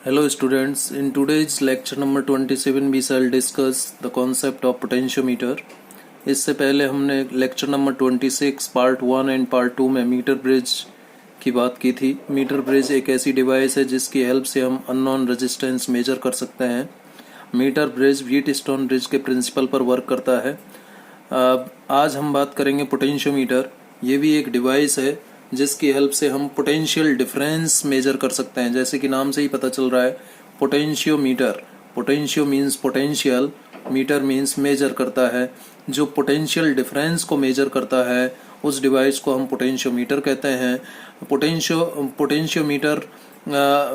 Hello students, in today's lecture number 27 we shall discuss the concept of potentiometer. इससे पहले हमने lecture number 26 part 1 and part 2 में metre bridge की बात की थी। मीटर ब्रिज एक ऐसी डिवाइस है जिसकी हेल्प से हम अननोन रेजिस्टेंस मेजर कर सकते हैं। मीटर ब्रिज व्हीटस्टोन ब्रिज के प्रिंसिपल पर वर्क करता है। आज हम बात करेंगे पोटेंशियोमीटर। ये भी एक डिवाइस है जिसकी हेल्प से हम पोटेंशियल डिफरेंस मेजर कर सकते हैं। जैसे कि नाम से ही पता चल रहा है, potentiometer. Potentio means potential, meter means measure करता है। जो पोटेंशियल डिफरेंस को मेजर करता है उस डिवाइस को हम पोटेंशियोमीटर कहते हैं। पोटेंशियोमीटर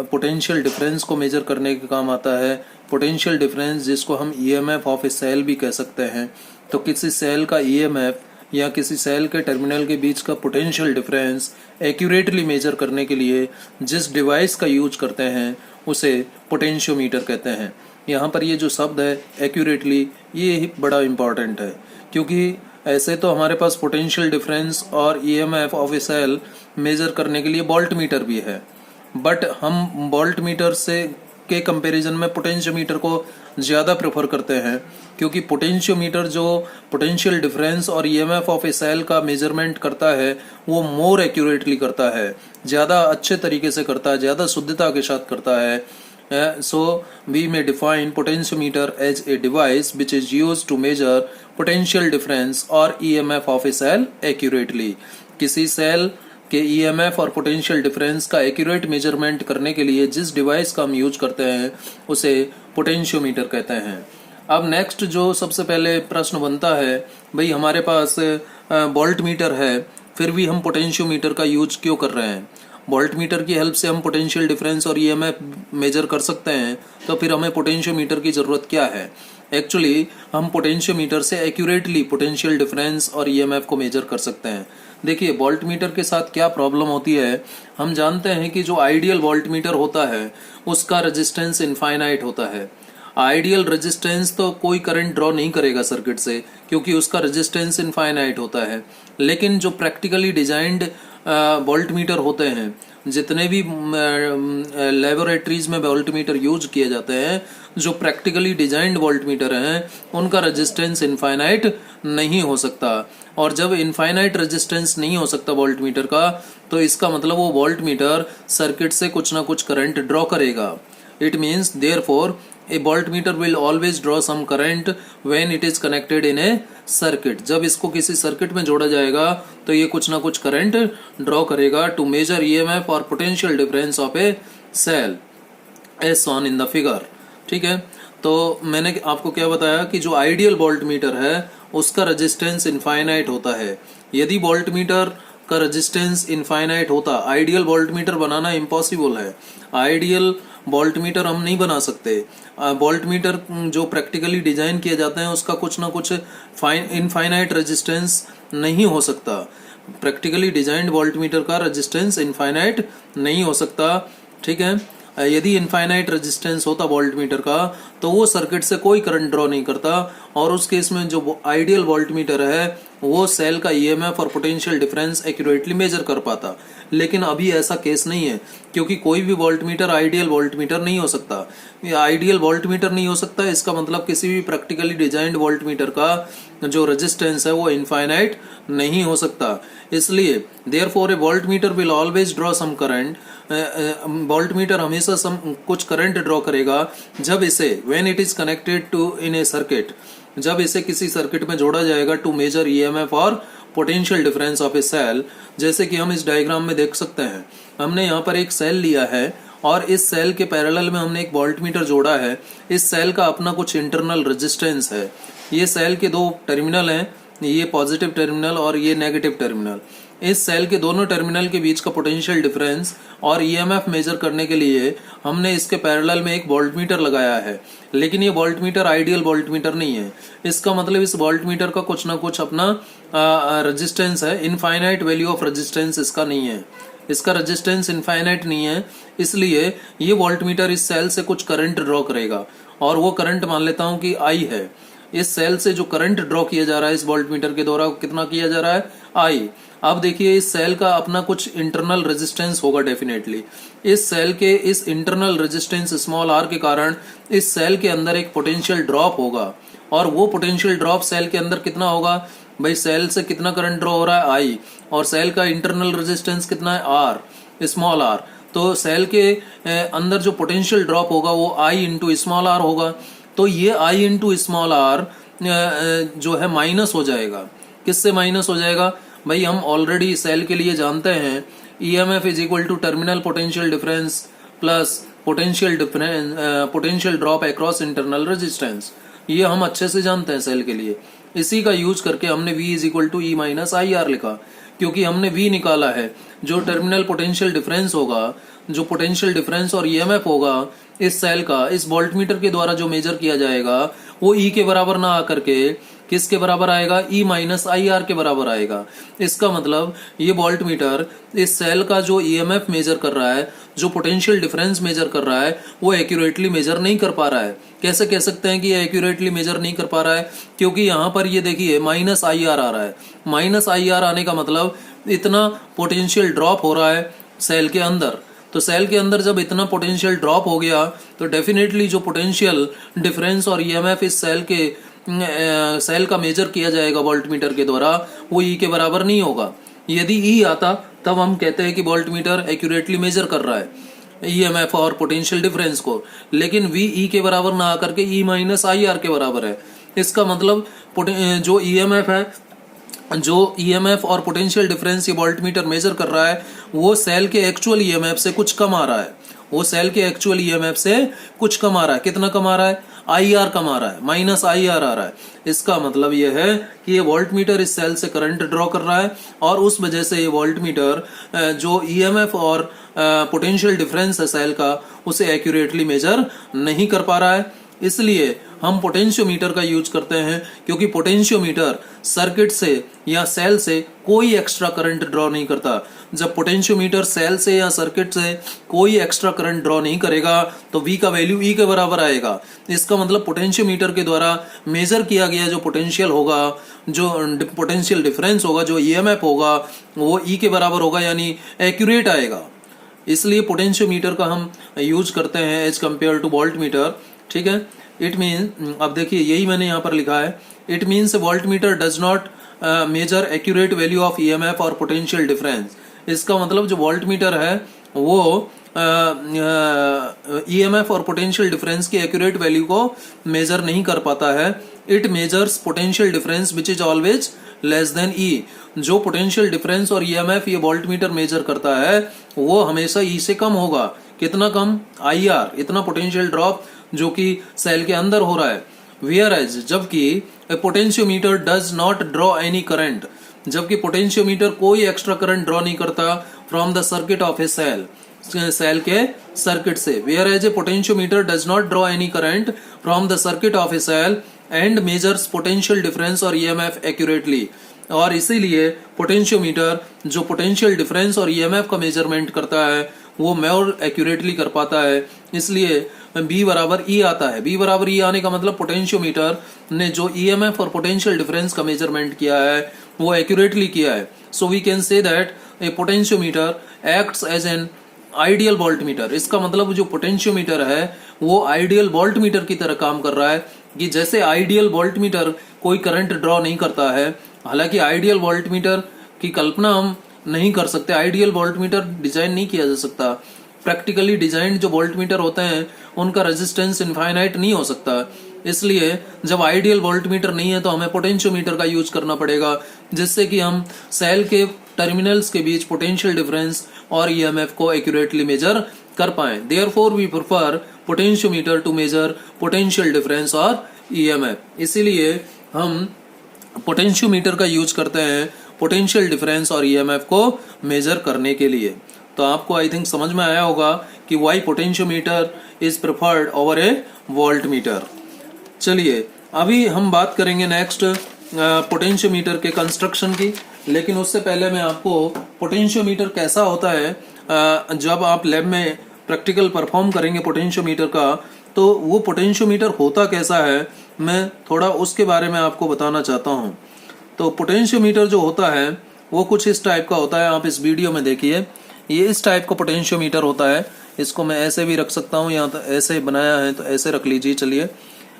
पोटेंशियल डिफरेंस को मेजर करने के काम आता है। पोटेंशियल डिफरेंस जिसको हम ईएमएफ ऑफ ए सेल भी कह सकते हैं। तो किसी सेल का ईएमएफ या किसी सेल के टर्मिनल के बीच का पोटेंशियल डिफरेंस एक्यूरेटली मेजर करने के लिए जिस डिवाइस का यूज करते हैं उसे पोटेंशियोमीटर कहते हैं। यहाँ पर ये जो शब्द है एक्यूरेटली, ये बड़ा इम्पॉर्टेंट है, क्योंकि ऐसे तो हमारे पास पोटेंशियल डिफरेंस और EMF of a cell measure करने के लिए वोल्ट मीटर भी है, बट हम वोल्ट मीटर से के कंपैरिजन में पोटेंशियोमीटर को ज़्यादा प्रेफर करते हैं, क्योंकि पोटेंशियोमीटर जो पोटेंशियल डिफरेंस और ईएमएफ ऑफ ए सेल का मेजरमेंट करता है वो मोर एक्यूरेटली करता है, ज़्यादा अच्छे तरीके से करता है, ज़्यादा शुद्धता के साथ करता है। So we may define potentiometer as a device which is used to measure potential difference or EMF of a cell accurately. किसी सेल के EMF और पोटेंशियल डिफरेंस का एक्यूरेट मेजरमेंट करने के लिए जिस डिवाइस का हम यूज करते हैं उसे पोटेंशियोमीटर कहते हैं। अब नेक्स्ट जो सबसे पहले प्रश्न बनता है, भाई हमारे पास वोल्ट मीटर है, फिर भी हम पोटेंशियोमीटर का यूज क्यों कर रहे हैं? वोल्ट मीटर की हेल्प से हम पोटेंशियल डिफरेंस और ईएमएफ मेजर कर सकते हैं, तो फिर हमें पोटेंशियोमीटर की ज़रूरत क्या है? एक्चुअली हम पोटेंशियोमीटर से एक्यूरेटली पोटेंशियल डिफरेंस और ईएमएफ को मेजर कर सकते हैं। देखिए वोल्ट मीटर के साथ क्या प्रॉब्लम होती है, हम जानते हैं कि जो आइडियल वोल्ट मीटर होता है उसका रेजिस्टेंस इनफाइनाइट होता है। आइडियल रेजिस्टेंस तो कोई करंट ड्रॉ नहीं करेगा सर्किट से, क्योंकि उसका रेजिस्टेंस इनफाइनाइट होता है। लेकिन जो प्रैक्टिकली डिजाइंड वोल्ट मीटर होते हैं, जितने भी लेबोरेटरीज में वोल्ट मीटर यूज किए जाते हैं, जो प्रैक्टिकली डिजाइंड वोल्ट मीटर हैं उनका रेजिस्टेंस इनफाइनाइट नहीं हो सकता। और जब इनफाइनाइट रेजिस्टेंस नहीं हो सकता वोल्ट मीटर का, तो इसका मतलब वो वोल्ट मीटर सर्किट से कुछ ना कुछ करंट ड्रॉ करेगा। It means therefore a voltmeter will always draw some current when it is connected in a circuit. जब इसको किसी सर्किट में जोड़ा जाएगा तो ये कुछ ना कुछ करंट ड्रॉ करेगा to measure EMF और potential difference of a cell as shown in the figure। ठीक है, तो मैंने आपको क्या बताया कि जो आइडियल वोल्ट मीटर है उसका रेजिस्टेंस इनफाइनाइट होता है। यदि वोल्ट मीटर का रेजिस्टेंस इनफाइनाइट होता, आइडियल वोल्ट मीटर बनाना इम्पॉसिबल है। आइडियल वोल्ट मीटर हम नहीं बना सकते। वोल्ट मीटर जो प्रैक्टिकली डिजाइन किए जाते हैं उसका कुछ ना कुछ इनफाइनाइट रेजिस्टेंस नहीं हो सकता। प्रैक्टिकली डिजाइंड वोल्ट मीटर का रेजिस्टेंस इनफाइनाइट नहीं हो सकता। ठीक है, यदि इनफाइनाइट रेजिस्टेंस होता वोल्ट मीटर का तो वो सर्किट से कोई करंट ड्रॉ नहीं करता, और उस केस में जो आइडियल वोल्ट मीटर है वो सेल का ईएमएफ और पोटेंशियल डिफरेंस एक्यूरेटली मेजर कर पाता। लेकिन अभी ऐसा केस नहीं है, क्योंकि कोई भी volt meter ideal volt meter नहीं हो सकता। आइडियल वोल्ट मीटर नहीं हो सकता, इसका मतलब किसी भी प्रैक्टिकली डिजाइंड वोल्ट मीटर का जो रेजिस्टेंस है वो इनफाइनाइट नहीं हो सकता। इसलिए therefore a volt meter will always draw some current. Volt meter हमेशा कुछ करंट ड्रॉ करेगा जब इसे when it is connected to in a circuit, जब इसे किसी सर्किट में जोड़ा जाएगा टू मेजर ईएमएफ और potential difference of a cell. जैसे कि हम इस डायग्राम में देख सकते हैं, हमने यहाँ पर एक सेल लिया है और इस सेल के पैरेलल में हमने एक वोल्ट मीटर जोड़ा है। इस सेल का अपना कुछ इंटरनल रेजिस्टेंस है। ये सेल के दो टर्मिनल हैं, ये पॉजिटिव टर्मिनल और ये नेगेटिव टर्मिनल। इस सेल के दोनों टर्मिनल के बीच का पोटेंशियल डिफरेंस और ईएमएफ मेजर करने के लिए हमने इसके पैरेलल में एक वोल्ट मीटर लगाया है। लेकिन ये volt meter ideal volt meter नहीं है। इसका मतलब इस वोल्ट मीटर का कुछ ना कुछ अपना रेजिस्टेंस है। इनफाइनाइट वैल्यू ऑफ रेजिस्टेंस इसका नहीं है, इसका रेजिस्टेंस इनफाइनाइट नहीं है। इसलिए ये वोल्ट मीटर इस सेल से कुछ करंट ड्रॉ करेगा, और वो करंट मान लेता हूं कि आई है। इस सेल से जो करंट ड्रॉ किया जा रहा है इस वोल्ट मीटर के द्वारा, कितना किया जा रहा है? आई। अब देखिए इस सेल का अपना कुछ इंटरनल रेजिस्टेंस होगा डेफिनेटली। इस सेल के इस इंटरनल रेजिस्टेंस स्मॉल आर के कारण इस सेल के अंदर एक पोटेंशियल ड्रॉप होगा, और वो पोटेंशियल ड्रॉप सेल के अंदर कितना होगा भाई, सेल से कितना करंट ड्रॉ हो रहा है आई, और सेल का इंटरनल रेजिस्टेंस कितना है आर, स्मॉल आर। तो सेल के अंदर जो पोटेंशियल ड्रॉप होगा वो आई इंटू स्मॉल आर होगा। तो ये आई इंटू स्मॉल आर जो है माइनस हो जाएगा। किससे माइनस हो जाएगा भाई, हम ऑलरेडी सेल के लिए जानते हैं EMF is equal to terminal potential difference plus potential drop across internal resistance. ये हम अच्छे से जानते हैं सेल के लिए। इसी का यूज करके हमने V is equal to E minus I R लिखा, क्योंकि हमने V निकाला है जो टर्मिनल पोटेंशियल डिफरेंस होगा, जो पोटेंशियल डिफरेंस और ईएमएफ होगा इस सेल का इस वोल्टमीटर के द्वारा जो मेजर किया जाएगा वो E के बराबर ना आकर के किसके बराबर आएगा, E माइनस आई आर के बराबर आएगा। इसका मतलब ये वोल्टमीटर इस सेल का जो ईएमएफ मेजर कर रहा है, जो पोटेंशियल डिफरेंस मेजर कर रहा है, वो एक्यूरेटली मेजर नहीं कर पा रहा है। कैसे कह सकते हैं कि ये एक्यूरेटली मेजर नहीं कर पा रहा है, क्योंकि यहाँ पर ये देखिए माइनस आई आर आ रहा है। माइनस आई आर आने का मतलब इतना पोटेंशियल ड्रॉप हो रहा है सेल के अंदर। तो सेल के अंदर जब इतना पोटेंशियल ड्रॉप हो गया तो डेफिनेटली जो पोटेंशियल डिफरेंस और ईएमएफ इस सेल का मेजर किया जाएगा वोल्टमीटर के द्वारा, वो ई के बराबर नहीं होगा। यदि ई आता तब हम कहते हैं कि वोल्टमीटर एक्यूरेटली मेजर कर रहा है ईएमएफ और पोटेंशियल डिफरेंस को, लेकिन वी ई के बराबर ना आकर के ई माइनस आई आर के बराबर है। इसका मतलब जो ईएमएफ है, जो ईएमएफ और पोटेंशियल डिफरेंस ये वोल्टमीटर मेजर कर रहा है, वो सेल के एक्चुअल ईएमएफ से कुछ कम आ रहा है। वो सेल के एक्चुअल ईएमएफ से कुछ कम आ रहा है। कितना कम आ रहा है, आई आर कम आ रहा है, माइनस आई आर आ रहा है। इसका मतलब ये है कि ये वोल्टमीटर इस सेल से करंट ड्रॉ कर रहा है, और उस वजह से ये वोल्टमीटर जो ईएमएफ और पोटेंशियल डिफरेंस है सेल का, उसे एक्यूरेटली मेजर नहीं कर पा रहा है। इसलिए हम पोटेंशियोमीटर का यूज करते हैं, क्योंकि पोटेंशियोमीटर सर्किट से या सेल से कोई एक्स्ट्रा करंट ड्रॉ नहीं करता। जब पोटेंशियोमीटर सेल से या सर्किट से कोई एक्स्ट्रा करंट ड्रॉ नहीं करेगा तो V का वैल्यू E के बराबर आएगा। इसका मतलब पोटेंशियोमीटर के द्वारा मेजर किया गया जो पोटेंशियल होगा, जो पोटेंशियल डिफरेंस होगा, जो ईएमएफ होगा, वो E के बराबर होगा, यानी एक्यूरेट आएगा। इसलिए पोटेंशियोमीटर का हम यूज करते हैं एज कम्पेयर टू वोल्टमीटर। ठीक है, इट मीन, अब देखिए यही मैंने यहाँ पर लिखा है, it means voltmeter does not measure accurate value of EMF और पोटेंशियल डिफरेंस। इसका मतलब जो वोल्टमीटर है वो ईएमएफ और पोटेंशियल डिफरेंस की एक्यूरेट वैल्यू को मेजर नहीं कर पाता है। It measures potential difference which is always less than E. जो पोटेंशियल डिफरेंस और ईएमएफ ये वोल्टमीटर मेजर करता है वो हमेशा ई से कम होगा। कितना कम, आई आर, इतना पोटेंशियल ड्रॉप जो कि सेल के अंदर हो रहा है। Whereas जबकि potentiometer does not draw any current, जबकि पोटेंशियोमीटर कोई एक्स्ट्रा करंट ड्रॉ नहीं करता from the circuit of a cell, cell के सर्किट से। Whereas a potentiometer does not draw any current from the circuit of a cell and measures potential difference और EMF accurately। और इसीलिए potentiometer जो potential difference और EMF का measurement करता है वो मोर एक्यूरेटली कर पाता है। इसलिए B बराबर E आता है। B बराबर E आने का मतलब पोटेंशियोमीटर ने जो ईएमएफ और पोटेंशियल डिफरेंस का मेजरमेंट किया है वो एक्यूरेटली किया है। So we can say that a potentiometer acts as an ideal voltmeter. इसका मतलब जो पोटेंशियोमीटर है वो आइडियल वोल्टमीटर की तरह काम कर रहा है, कि जैसे आइडियल वोल्टमीटर कोई करंट ड्रॉ नहीं करता है। हालांकि आइडियल वोल्टमीटर की कल्पना हम नहीं कर सकते, आइडियल वोल्टमीटर डिजाइन नहीं किया जा सकता। प्रैक्टिकली डिजाइंड जो वोल्टमीटर होते हैं उनका रेजिस्टेंस इनफाइनाइट नहीं हो सकता। इसलिए जब आइडियल वोल्टमीटर नहीं है तो हमें पोटेंशियोमीटर का यूज करना पड़ेगा, जिससे कि हम सेल के टर्मिनल्स के बीच पोटेंशियल डिफरेंस और ईएमएफ को एक्यूरेटली मेजर कर पाएं। Therefore we prefer potentiometer to measure potential difference और ईएमएफ। इसीलिए हम पोटेंशियोमीटर का यूज करते हैं पोटेंशियल डिफरेंस और ईएमएफ को मेजर करने के लिए। तो आपको आई थिंक समझ में आया होगा कि why potentiometer is preferred over a voltmeter. चलिए अभी हम बात करेंगे नेक्स्ट पोटेंशियोमीटर के कंस्ट्रक्शन की, लेकिन उससे पहले मैं आपको पोटेंशियोमीटर कैसा होता है जब आप लैब में प्रैक्टिकल परफॉर्म करेंगे पोटेंशियोमीटर का, तो वो पोटेंशियोमीटर होता कैसा है मैं थोड़ा उसके बारे में आपको बताना चाहता हूँ। तो पोटेंशियोमीटर जो होता है वो कुछ इस टाइप का होता है। आप इस वीडियो में देखिए, ये इस टाइप का पोटेंशियोमीटर होता है। इसको मैं ऐसे भी रख सकता हूँ, यहाँ तो ऐसे बनाया है तो ऐसे रख लीजिए। चलिए,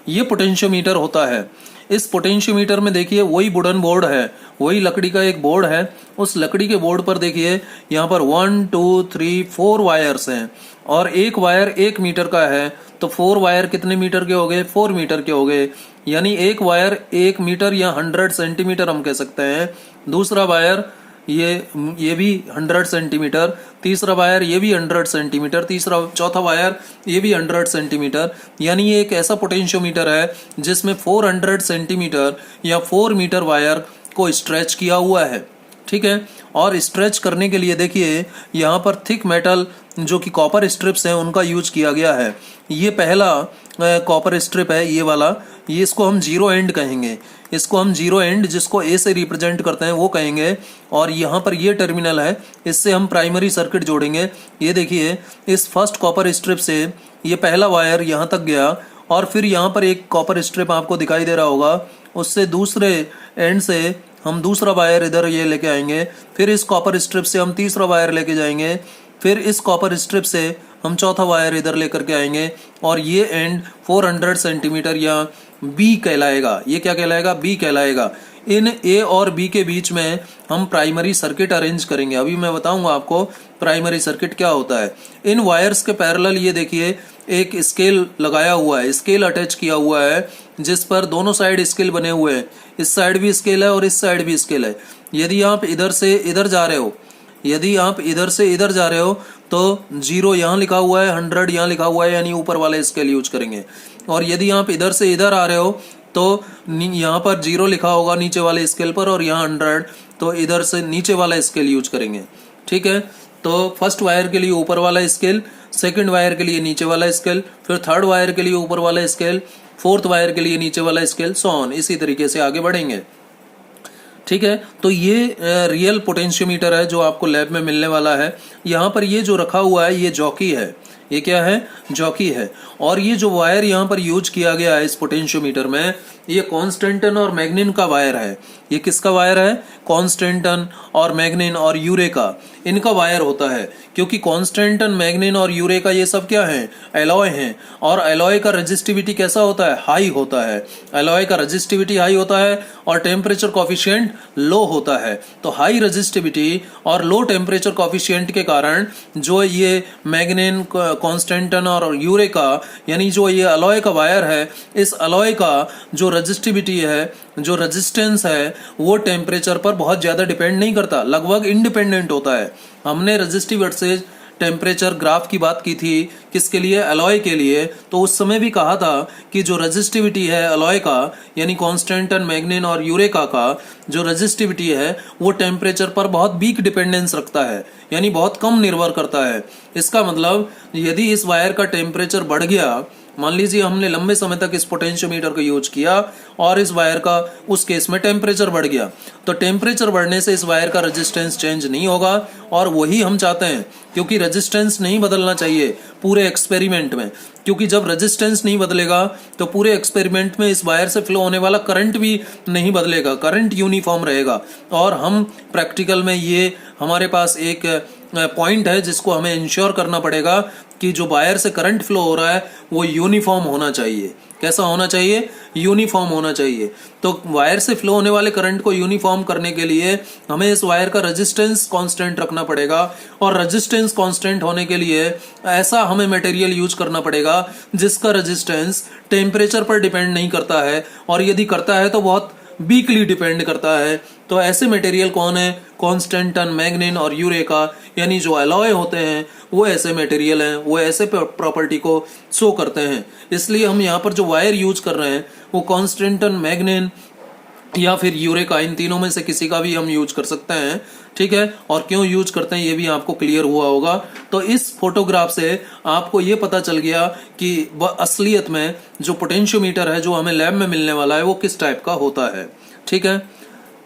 ये पोटेंशियोमीटर होता है। इस पोटेंशियोमीटर में देखिए वही वुडन बोर्ड है, वही लकड़ी का एक बोर्ड है। उस लकड़ी के बोर्ड पर देखिए यहाँ पर 1 2 3 4 वायर्स हैं और एक वायर 1 मीटर का है। तो 4 वायर कितने मीटर के हो गए? 4 मीटर के हो गए। यानी एक वायर 1 मीटर या 100 सेंटीमीटर हम कह सकते हैं। दूसरा वायर ये भी 100 सेंटीमीटर, तीसरा वायर ये भी 100 सेंटीमीटर, चौथा वायर ये भी 100 सेंटीमीटर। यानी ये एक ऐसा पोटेंशियोमीटर है जिसमें 400 सेंटीमीटर या 4 मीटर वायर को स्ट्रेच किया हुआ है। ठीक है, और स्ट्रेच करने के लिए देखिए यहाँ पर थिक मेटल जो कि कॉपर स्ट्रिप्स हैं उनका यूज किया गया है। ये पहला कॉपर स्ट्रिप है, ये वाला, ये इसको हम जीरो एंड कहेंगे। इसको हम जीरो एंड, जिसको ए से रिप्रेजेंट करते हैं, वो कहेंगे। और यहाँ पर ये टर्मिनल है, इससे हम प्राइमरी सर्किट जोड़ेंगे। ये देखिए, इस फर्स्ट कॉपर स्ट्रिप से ये पहला वायर यहाँ तक गया और फिर यहाँ पर एक कॉपर स्ट्रिप आपको दिखाई दे रहा होगा, उससे दूसरे एंड से हम दूसरा वायर इधर ये लेके आएंगे। फिर इस कॉपर स्ट्रिप से हम तीसरा वायर लेके जाएंगे। फिर इस कॉपर स्ट्रिप से हम चौथा वायर इधर लेकर के आएंगे और ये एंड 400 सेंटीमीटर या बी कहलाएगा। ये क्या कहलाएगा? बी कहलाएगा। इन ए और बी के बीच में हम प्राइमरी सर्किट अरेंज करेंगे। अभी मैं बताऊंगा आपको प्राइमरी सर्किट क्या होता है। इन वायर्स के पैरेलल ये देखिए एक स्केल लगाया हुआ है, स्केल अटैच किया हुआ है, जिस पर दोनों साइड स्केल बने हुए हैं। इस साइड भी स्केल है और इस साइड भी स्केल है। यदि आप इधर से इधर जा रहे हो, यदि आप इधर से इधर जा रहे हो तो 0 यहाँ लिखा हुआ है, 100 यहाँ लिखा हुआ है, यानी ऊपर वाला स्केल यूज करेंगे। और यदि आप इधर से इधर आ रहे हो तो यहाँ पर 0 लिखा होगा नीचे वाले स्केल पर और यहाँ 100, तो इधर से नीचे वाला स्केल यूज करेंगे। ठीक है, तो फर्स्ट वायर के लिए ऊपर वाला स्केल, सेकंड वायर के लिए नीचे वाला स्केल, फिर थर्ड वायर के लिए ऊपर वाला स्केल, फोर्थ वायर के लिए नीचे वाला स्केल, सो ऑन। इसी तरीके से आगे बढ़ेंगे। ठीक है, तो ये रियल पोटेंशियोमीटर है जो आपको लैब में मिलने वाला है। यहाँ पर ये जो रखा हुआ है ये जॉकी है। ये क्या है? जॉकी है। और ये जो वायर यहाँ पर यूज किया गया है इस पोटेंशियोमीटर में, ये कॉन्स्टेंटन और मैग्निन का वायर है। ये किसका वायर है? कॉन्स्टेंटन और मैग्निन और यूरेका, इनका वायर होता है। क्योंकि कॉन्स्टेंटन, मैग्निन और यूरेका ये सब क्या हैं? एलॉय हैं। और एलॉय का रेजिस्टिविटी कैसा होता है? हाई होता है। एलॉय का रेजिस्टिविटी हाई होता है और टेम्परेचर कॉफिशिएंट लो होता है। तो हाई रेजिस्टिविटी और लो टेम्परेचर कॉफिशिएंट के कारण जो ये मैग्निन, कॉन्स्टेंटन और यूरेका, यानी जो ये अलॉय का वायर है, इस अलॉय का जो रेजिस्टिविटी है, जो रेजिस्टेंस है, वो टेम्परेचर पर बहुत ज्यादा डिपेंड नहीं करता, लगभग इंडिपेंडेंट होता है। हमने रेजिस्टिव वर्सेस टेम्परेचर ग्राफ की बात की थी, किसके लिए? अलॉय के लिए। तो उस समय भी कहा था कि जो रेजिस्टिविटी है अलॉय का, यानी कॉन्स्टेंटन, मैग्निन और यूरेका का जो रेजिस्टिविटी है, वो टेम्परेचर पर बहुत वीक डिपेंडेंस रखता है, यानी बहुत कम निर्भर करता है। इसका मतलब यदि इस वायर का टेम्परेचर बढ़ गया, मान लीजिए हमने लंबे समय तक इस पोटेंशियोमीटर को यूज किया और इस वायर का उस केस में टेम्परेचर बढ़ गया, तो टेम्परेचर बढ़ने से इस वायर का रेजिस्टेंस चेंज नहीं होगा। और वही हम चाहते हैं, क्योंकि रेजिस्टेंस नहीं बदलना चाहिए पूरे एक्सपेरिमेंट में। क्योंकि जब रेजिस्टेंस नहीं बदलेगा तो पूरे एक्सपेरिमेंट में इस वायर से फ्लो होने वाला करंट भी नहीं बदलेगा, करंट यूनिफॉर्म रहेगा। और हम प्रैक्टिकल में ये हमारे पास एक पॉइंट है जिसको हमें इंश्योर करना पड़ेगा कि जो वायर से करंट फ्लो हो रहा है वो यूनिफॉर्म होना चाहिए। कैसा होना चाहिए? यूनिफॉर्म होना चाहिए। तो वायर से फ्लो होने वाले करंट को यूनिफॉर्म करने के लिए हमें इस वायर का रेजिस्टेंस कांस्टेंट रखना पड़ेगा। और रेजिस्टेंस कांस्टेंट होने के लिए ऐसा हमें मटेरियल यूज करना पड़ेगा जिसका रेजिस्टेंस टेम्परेचर पर डिपेंड नहीं करता है, और यदि करता है तो बहुत वीकली डिपेंड करता है। तो ऐसे मटेरियल कौन है? कॉन्स्टेंटन, मैग्निन और यूरेका, यानी जो अलॉय होते हैं वो ऐसे मटेरियल हैं, वो ऐसे प्रॉपर्टी को शो करते हैं। इसलिए हम यहाँ पर जो वायर यूज कर रहे हैं वो कॉन्स्टेंटन, मैग्निन या फिर यूरेका, इन तीनों में से किसी का भी हम यूज कर सकते हैं। ठीक है, और क्यों यूज करते हैं ये भी आपको क्लियर हुआ होगा। तो इस फोटोग्राफ से आपको ये पता चल गया कि असलियत में जो पोटेंशियोमीटर है जो हमें लैब में मिलने वाला है वो किस टाइप का होता है। ठीक है,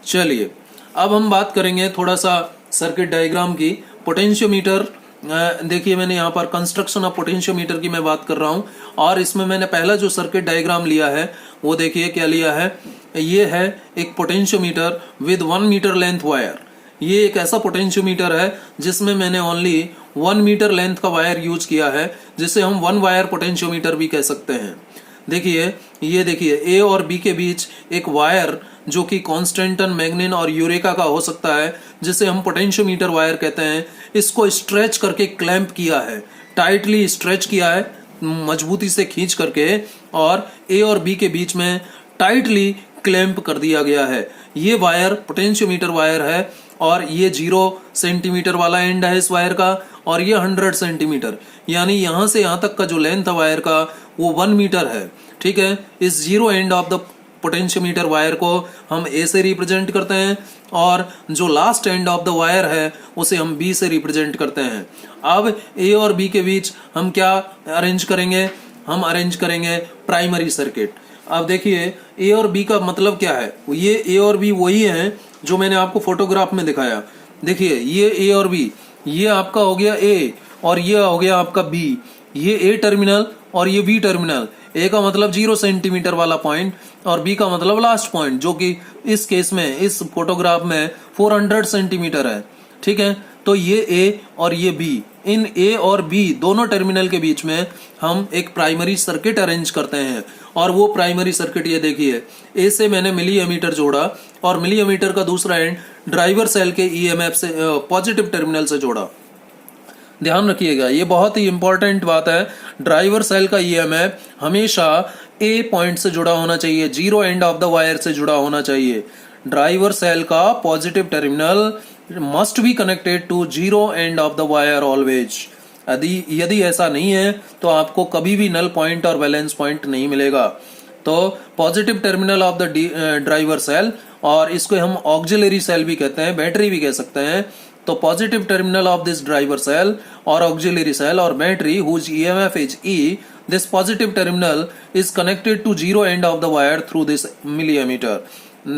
चलिए अब हम बात करेंगे थोड़ा सा सर्किट डायग्राम की। पोटेंशियोमीटर, देखिए मैंने यहाँ पर कंस्ट्रक्शन ऑफ पोटेंशियोमीटर की मैं बात कर रहा हूँ, और इसमें मैंने पहला जो सर्किट डायग्राम लिया है वो देखिए क्या लिया है। ये है एक potentiometer with 1 metre length wire. ये एक ऐसा पोटेंशियोमीटर है जिसमें मैंने ओनली 1 मीटर लेंथ का वायर यूज किया है, जिसे हम 1 वायर पोटेंशियोमीटर भी कह सकते हैं। देखिए, ये देखिए ए और बी के बीच एक वायर जो कि कॉन्स्टेंटन, मैग्नीन और यूरेका का हो सकता है, जिसे हम पोटेंशियोमीटर वायर कहते हैं। इसको स्ट्रेच करके क्लैंप किया है, टाइटली स्ट्रेच किया है, मजबूती से खींच करके, और ए और बी के बीच में टाइटली क्लैंप कर दिया गया है। ये वायर पोटेंशियोमीटर वायर है और ये 0 सेंटीमीटर वाला एंड है इस वायर का, और ये 100 सेंटीमीटर, यानी यहां से यहां तक का जो लेंथ है वायर का वो 1 मीटर है। ठीक है, इस 0 end of the potentiometer wire को हम ए से रिप्रेजेंट करते हैं, और जो last and of the wire है उसे हम बी से रिप्रेजेंट करते हैं। अब ए और बी के बीच हम क्या अरेंज करेंगे? हम अरेंज करेंगे प्राइमरी सर्किट। अब देखिए, ए और बी का मतलब क्या है? ये ए और बी वही है जो मैंने आपको फोटोग्राफ में दिखाया। देखिए, ये ए और बी, ये आपका हो गया ए और ये हो गया आपका बी। ये ए टर्मिनल और ये बी टर्मिनल। ए का मतलब 0 सेंटीमीटर वाला पॉइंट और बी का मतलब लास्ट पॉइंट, जो कि इस केस में, इस फोटोग्राफ में 400 सेंटीमीटर है। ठीक है, तो ये ए और ये बी, इन ए और बी दोनों टर्मिनल के बीच में हम एक प्राइमरी सर्किट अरेंज करते हैं। और वो प्राइमरी सर्किट ये देखिए, ए से मैंने मिली एमीटर जोड़ा और मिली एमीटर का दूसरा एंड ड्राइवर सेल के ईएमएफ से, पॉजिटिव टर्मिनल से जोड़ा। ध्यान रखिएगा, ये बहुत ही इंपॉर्टेंट बात है। ड्राइवर सेल का ईएमएफ हमेशा ए पॉइंट से जुड़ा होना चाहिए, 0 एंड ऑफ द वायर से जुड़ा होना चाहिए। ड्राइवर सेल का positive terminal must be connected to 0 end of the wire always. यदि ऐसा नहीं है तो आपको कभी भी नल पॉइंट और बैलेंस पॉइंट नहीं मिलेगा। तो positive terminal of the driver cell, और इसको हम ऑक्सिलरी सेल भी कहते हैं, बैटरी भी कह सकते हैं। तो positive terminal of this driver cell और ऑक्सिलरी सेल और battery whose EMF is E, this positive terminal is connected to 0 end of the wire through this milliammeter.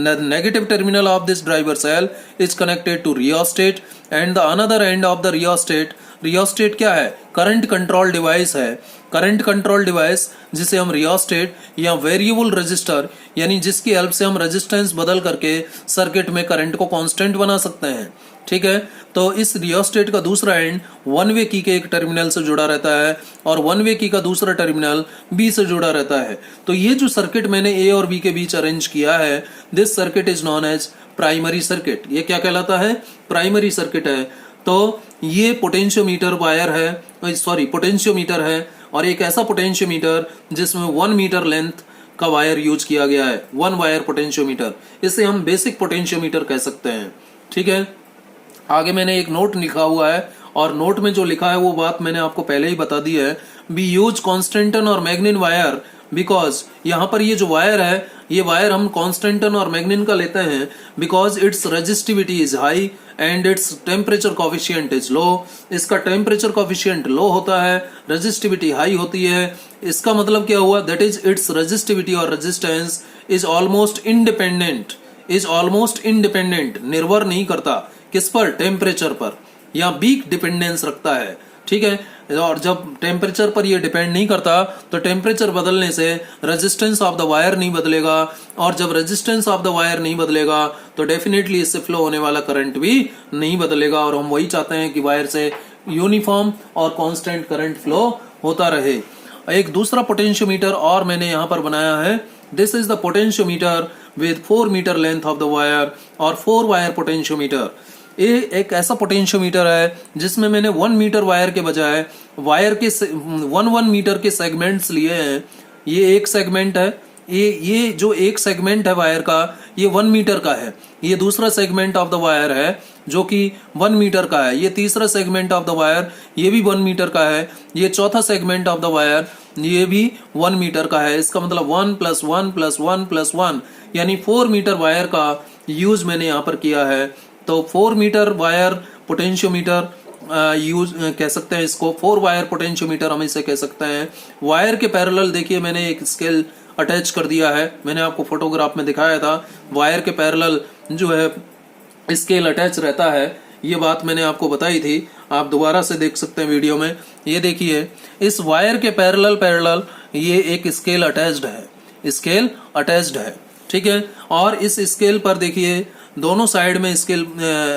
The negative terminal of this driver cell is connected to rheostat and the another end of the rheostat क्या है? Current control device है। Current control device जिसे हम rheostat या variable resistor, यानी जिसकी help से हम रेजिस्टेंस बदल करके सर्किट में करंट को कांस्टेंट बना सकते हैं। ठीक है, तो इस रियोस्टेट का दूसरा एंड 1 वे की के एक टर्मिनल से जुड़ा रहता है और 1 वे की का दूसरा टर्मिनल बी से जुड़ा रहता है। तो ये जो सर्किट मैंने ए और बी के बीच अरेंज किया है, this circuit is known as primary circuit. ये क्या कहलाता है? प्राइमरी सर्किट है। तो ये पोटेंशियोमीटर वायर है, सॉरी पोटेंशियोमीटर है, और एक ऐसा पोटेंशियोमीटर जिसमें 1 मीटर लेंथ का वायर यूज किया गया है, 1 वायर पोटेंशियोमीटर। इसे हम बेसिक पोटेंशियोमीटर कह सकते हैं। ठीक है, आगे मैंने एक नोट लिखा हुआ है और नोट में जो लिखा है वो बात मैंने आपको पहले ही बता दी है। बी यूज कॉन्स्टेंटन और मैग्नीन वायर बिकॉज यहाँ पर ये जो वायर है, ये वायर हम कॉन्स्टेंटन और मैग्नीन का लेते हैं because it's resistivity is high and its temperature coefficient is low. इसका टेम्परेचर कोफिशिएंट लो होता है, रेजिस्टिविटी हाई होती है। इसका मतलब क्या हुआ? दैट इज इट्स रेजिस्टिविटी और रेजिस्टेंस इज ऑलमोस्ट इंडिपेंडेंट, निर्भर नहीं करता किस पर? टेम्परेचर पर, या वीक डिपेंडेंस रखता है। ठीक है, और जब टेम्परेचर पर ये डिपेंड नहीं करता तो टेम्परेचर बदलने से रेजिस्टेंस ऑफ द वायर नहीं बदलेगा, और जब रेजिस्टेंस ऑफ द वायर नहीं बदलेगा तो डेफिनेटली इससे फ्लो होने वाला करंट भी नहीं बदलेगा। और हम वही चाहते हैं कि वायर से यूनिफॉर्म और कांस्टेंट करंट फ्लो होता रहे। एक दूसरा पोटेंशियोमीटर और मैंने यहाँ पर बनाया है। This is the potentiometer with 4 metre length of the wire और 4 वायर पोटेंशियोमीटर। ये एक ऐसा पोटेंशियोमीटर है जिसमें मैंने 1 मीटर वायर के बजाय वायर के 1 मीटर के सेगमेंट्स लिए हैं। ये एक सेगमेंट है, ये जो एक सेगमेंट है वायर का, ये 1 मीटर का है। ये दूसरा सेगमेंट ऑफ द वायर है जो कि 1 मीटर का है। ये तीसरा सेगमेंट ऑफ द वायर, ये भी 1 मीटर का है। ये चौथा सेगमेंट ऑफ द वायर, ये भी 1 मीटर का है। इसका मतलब 1 + 1 + 1 + 1 यानी 4 मीटर वायर का यूज मैंने यहाँ पर किया है। तो 4 मीटर वायर पोटेंशियोमीटर यूज कह सकते हैं इसको, 4 वायर पोटेंशियोमीटर हम इसे कह सकते हैं। वायर के पैरेलल देखिए मैंने एक स्केल अटैच कर दिया है, मैंने आपको फोटोग्राफ में दिखाया था। वायर के पैरेलल जो है स्केल अटैच रहता है, ये बात मैंने आपको बताई थी, आप दोबारा से देख सकते हैं वीडियो में। ये देखिए इस वायर के पैरेलल ये एक स्केल अटैच्ड है, स्केल अटैच्ड है। ठीक है, और इस स्केल पर देखिए दोनों साइड में स्केल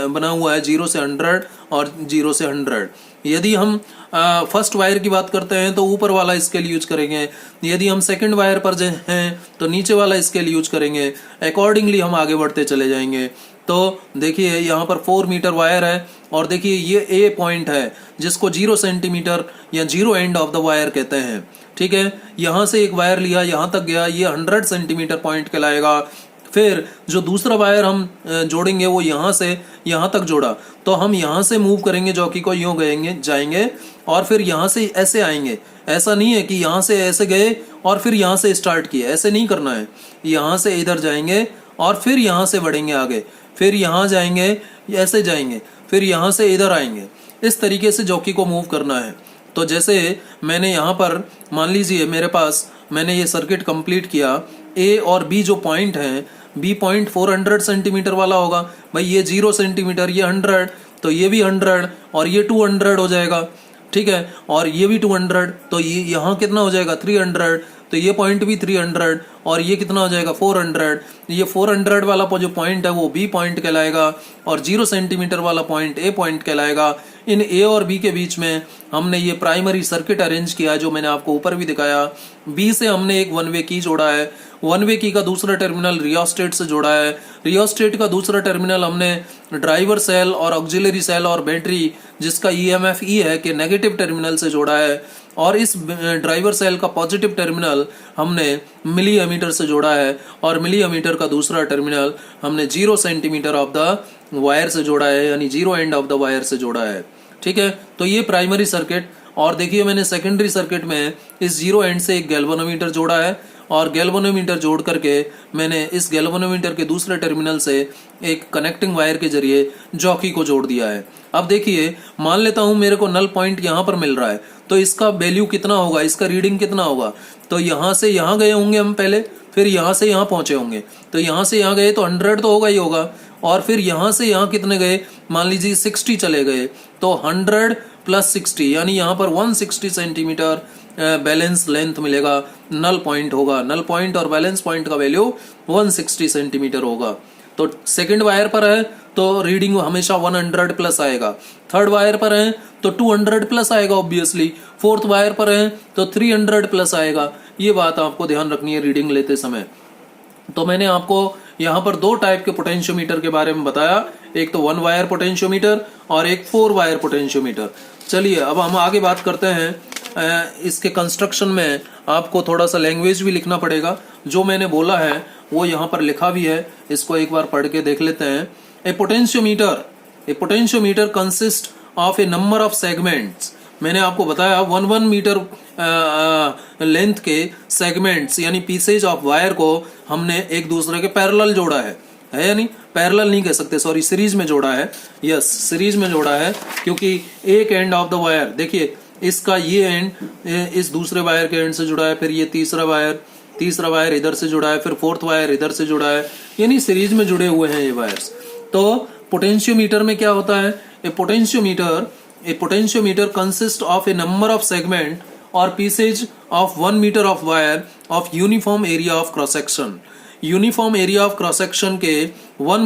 बना हुआ है 0 से 100 और 0 से 100। यदि हम फर्स्ट वायर की बात करते हैं तो ऊपर वाला स्केल यूज करेंगे, यदि हम सेकंड वायर पर हैं तो नीचे वाला स्केल यूज करेंगे। अकॉर्डिंगली हम आगे बढ़ते चले जाएंगे। तो देखिए यहाँ पर 4 मीटर वायर है और देखिए ये ए पॉइंट है जिसको 0 सेंटीमीटर या 0 एंड ऑफ द वायर कहते हैं। ठीक है, यहाँ से एक वायर लिया, यहाँ तक गया, ये 100 सेंटीमीटर पॉइंट कहलाएगा। फिर जो दूसरा वायर हम जोड़ेंगे वो यहाँ से यहाँ तक जोड़ा, तो हम यहाँ से मूव करेंगे जॉकी को, यूं जाएंगे और फिर यहाँ से ऐसे आएंगे। ऐसा नहीं है कि यहाँ से ऐसे गए और फिर यहाँ से स्टार्ट किए, ऐसे नहीं करना है। यहाँ से इधर जाएंगे और फिर यहाँ से बढ़ेंगे आगे, फिर यहाँ जाएंगे, ऐसे जाएंगे, फिर यहाँ से इधर आएंगे। इस तरीके से जॉकी को मूव करना है। तो जैसे मैंने यहाँ पर मान लीजिए मेरे पास मैंने ये सर्किट कंप्लीट किया, ए और बी जो पॉइंट हैं, बी पॉइंट 400 सेंटीमीटर वाला होगा। भाई ये 0 सेंटीमीटर, ये 100, तो ये भी 100 और ये 200 हो जाएगा। ठीक है, और ये भी 200, तो ये यहाँ कितना हो जाएगा 300, तो ये पॉइंट भी 300 और ये कितना हो जाएगा 400। ये 400 वाला जो पॉइंट है वो बी पॉइंट कहलाएगा और 0 सेंटीमीटर वाला पॉइंट ए पॉइंट कहलाएगा। इन ए और बी के बीच में हमने ये प्राइमरी सर्किट अरेंज किया जो मैंने आपको ऊपर भी दिखाया। बी से हमने एक वन वे की जोड़ा है, वन वे की का दूसरा टर्मिनल रियोस्टेट से जोड़ा है, रियोस्टेट का दूसरा टर्मिनल हमने ड्राइवर सेल और ऑक्सिलरी सेल और बैटरी जिसका ईएमएफ ई है के नेगेटिव टर्मिनल से जोड़ा है, और इस ड्राइवर सेल का पॉजिटिव टर्मिनल हमने मिली एमीटर से जोड़ा है और मिली एमीटर का दूसरा टर्मिनल हमने 0 सेंटीमीटर ऑफ द वायर से जोड़ा है, यानी 0 एंड ऑफ द वायर से जोड़ा है। ठीक है, तो ये प्राइमरी सर्किट। और देखिए मैंने सेकेंडरी सर्किट में इस 0 एंड से एक गैल्वेनोमीटर जोड़ा है और गैल्वेनोमीटर जोड़ करके मैंने इस गैल्वेनोमीटर के दूसरे टर्मिनल से एक कनेक्टिंग वायर के जरिए जॉकी को जोड़ दिया है। अब देखिए मान लेता हूं मेरे को नल पॉइंट यहाँ पर मिल रहा है, तो इसका वैल्यू कितना होगा, इसका रीडिंग कितना होगा। तो यहाँ से यहाँ गए होंगे हम पहले, फिर यहाँ से यहाँ पहुंचे होंगे, तो यहाँ से यहाँ गए तो 100 तो होगा ही होगा, और फिर यहाँ से यहाँ कितने गए, मान लीजिए 60 चले गए, तो 100 प्लस 60 यानी यहाँ पर 160 सेंटीमीटर बैलेंस लेंथ मिलेगा, नल पॉइंट होगा। नल पॉइंट और बैलेंस पॉइंट का वैल्यू 160 सेंटीमीटर होगा। तो सेकंड वायर पर है तो रीडिंग हमेशा 100 प्लस आएगा, थर्ड वायर पर है तो 200 प्लस आएगा ऑब्वियसली, फोर्थ वायर पर है तो 300 प्लस आएगा। ये बात आपको ध्यान रखनी है रीडिंग लेते समय। तो मैंने आपको यहाँ पर 2 टाइप के पोटेंशियोमीटर के बारे में बताया, एक तो 1 वायर पोटेंशियोमीटर और एक 4 वायर पोटेंशियोमीटर। चलिए अब हम आगे बात करते हैं। इसके कंस्ट्रक्शन में आपको थोड़ा सा लैंग्वेज भी लिखना पड़ेगा, जो मैंने बोला है वो यहाँ पर लिखा भी है, इसको एक बार पढ़ के देख लेते हैं। A potentiometer consist of a number of segments. मैंने आपको बताया 1 मीटर लेंथ के सेगमेंट्स यानी पीसेज ऑफ वायर को हमने एक दूसरे के पैरेलल जोड़ा है या नहीं, पैरेलल नहीं कह सकते, सॉरी, सीरीज में जोड़ा है। यस, सीरीज में जोड़ा है, क्योंकि एक एंड ऑफ द वायर देखिए इसका ये एंड इस दूसरे वायर के एंड से जुड़ा है, फिर ये तीसरा वायर इधर से जुड़ा है, फिर फोर्थ वायर इधर से जुड़ा है, यानी सीरीज में जुड़े हुए हैं ये वायर्स। तो पोटेंशियोमीटर में क्या होता है, a potentiometer consist of a number of segment और pieces of 1 metre of wire of uniform area of cross section. Uniform area of cross section के 1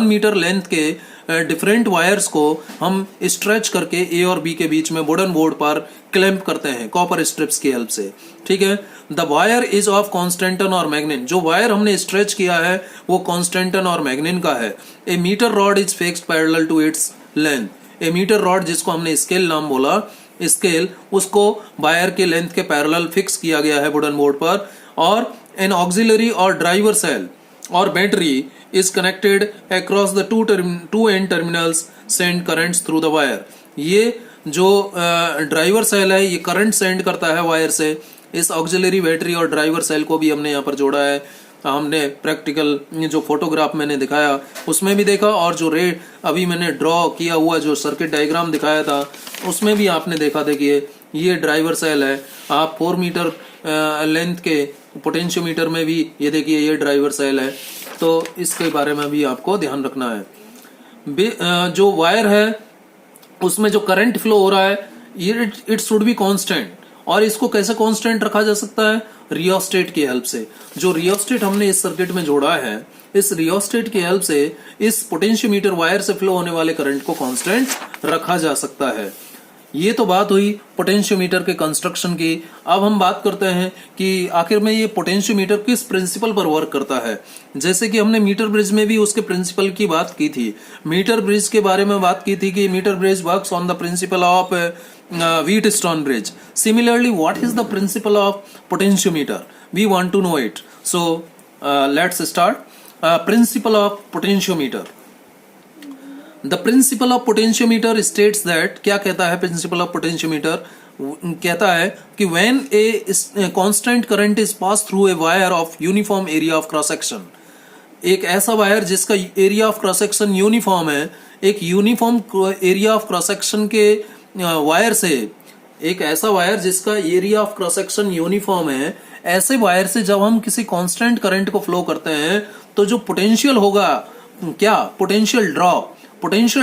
मीटर लेंथ के डिफरेंट वायर्स को हम स्ट्रेच करके ए और बी के बीच में वुडन बोर्ड पर क्लैंप करते हैं कॉपर स्ट्रिप्स की हेल्प से। ठीक है, the wire is of constantan और मैग्नीन। जो वायर हमने स्ट्रेच किया है वो कॉन्स्टेंटन और मैग्नीन का है। A metre rod is fixed parallel to its length. A metre rod जिसको हमने स्केल नाम बोला, स्केल उसको वायर के लेंथ के पैरेलल फिक्स किया गया है वुडन बोर्ड पर। और एन ऑक्सिलरी और ड्राइवर सेल और battery is connected across the two end terminals send currents through the wire। ये जो ड्राइवर सेल है ये करंट सेंड करता है वायर से। इस ऑक्सिलरी बैटरी और ड्राइवर सेल को भी हमने यहाँ पर जोड़ा है। हमने प्रैक्टिकल जो फोटोग्राफ मैंने दिखाया उसमें भी देखा, और जो अभी मैंने ड्रॉ किया हुआ जो सर्किट डायग्राम दिखाया था उसमें भी आपने देखा। देखिए ये ड्राइवर सेल है, आप 4 मीटर लेंथ के पोटेंशियोमीटर में भी ये देखिए ये ड्राइवर सेल है, तो इसके बारे में भी आपको ध्यान रखना है। जो वायर है उसमें जो करंट फ्लो हो रहा है ये इट शुड बी कांस्टेंट। और इसको कैसे कांस्टेंट रखा जा सकता है, रियोस्टेट की हेल्प से। जो रियोस्टेट हमने इस सर्किट में जोड़ा है, इस रियोस्टेट की हेल्प से इस पोटेंशियोमीटर वायर से फ्लो होने वाले करंट को कांस्टेंट रखा जा सकता है। ये तो बात हुई पोटेंशियोमीटर के कंस्ट्रक्शन की। अब हम बात करते हैं कि आखिर में ये पोटेंशियोमीटर किस प्रिंसिपल पर वर्क करता है। जैसे कि हमने मीटर ब्रिज में भी उसके प्रिंसिपल की बात की थी। मीटर ब्रिज के बारे में बात की थी कि metre bridge works on the principle of Wheatstone bridge. Similarly, what is the principle of potentiometer? We want to know it. So let's start. Principle of potentiometer. The principle of potentiometer states that, क्या कहता है principle of potentiometer? कहता है कि when a constant current is passed through a wire of uniform area of cross section, एक ऐसा wire जिसका area of cross section uniform है, एक uniform area of cross section के वायर से, एक ऐसा वायर जिसका area of cross section uniform है, ऐसे वायर से जब हम किसी कांस्टेंट करंट को फ्लो करते हैं तो जो पोटेंशियल होगा, क्या, potential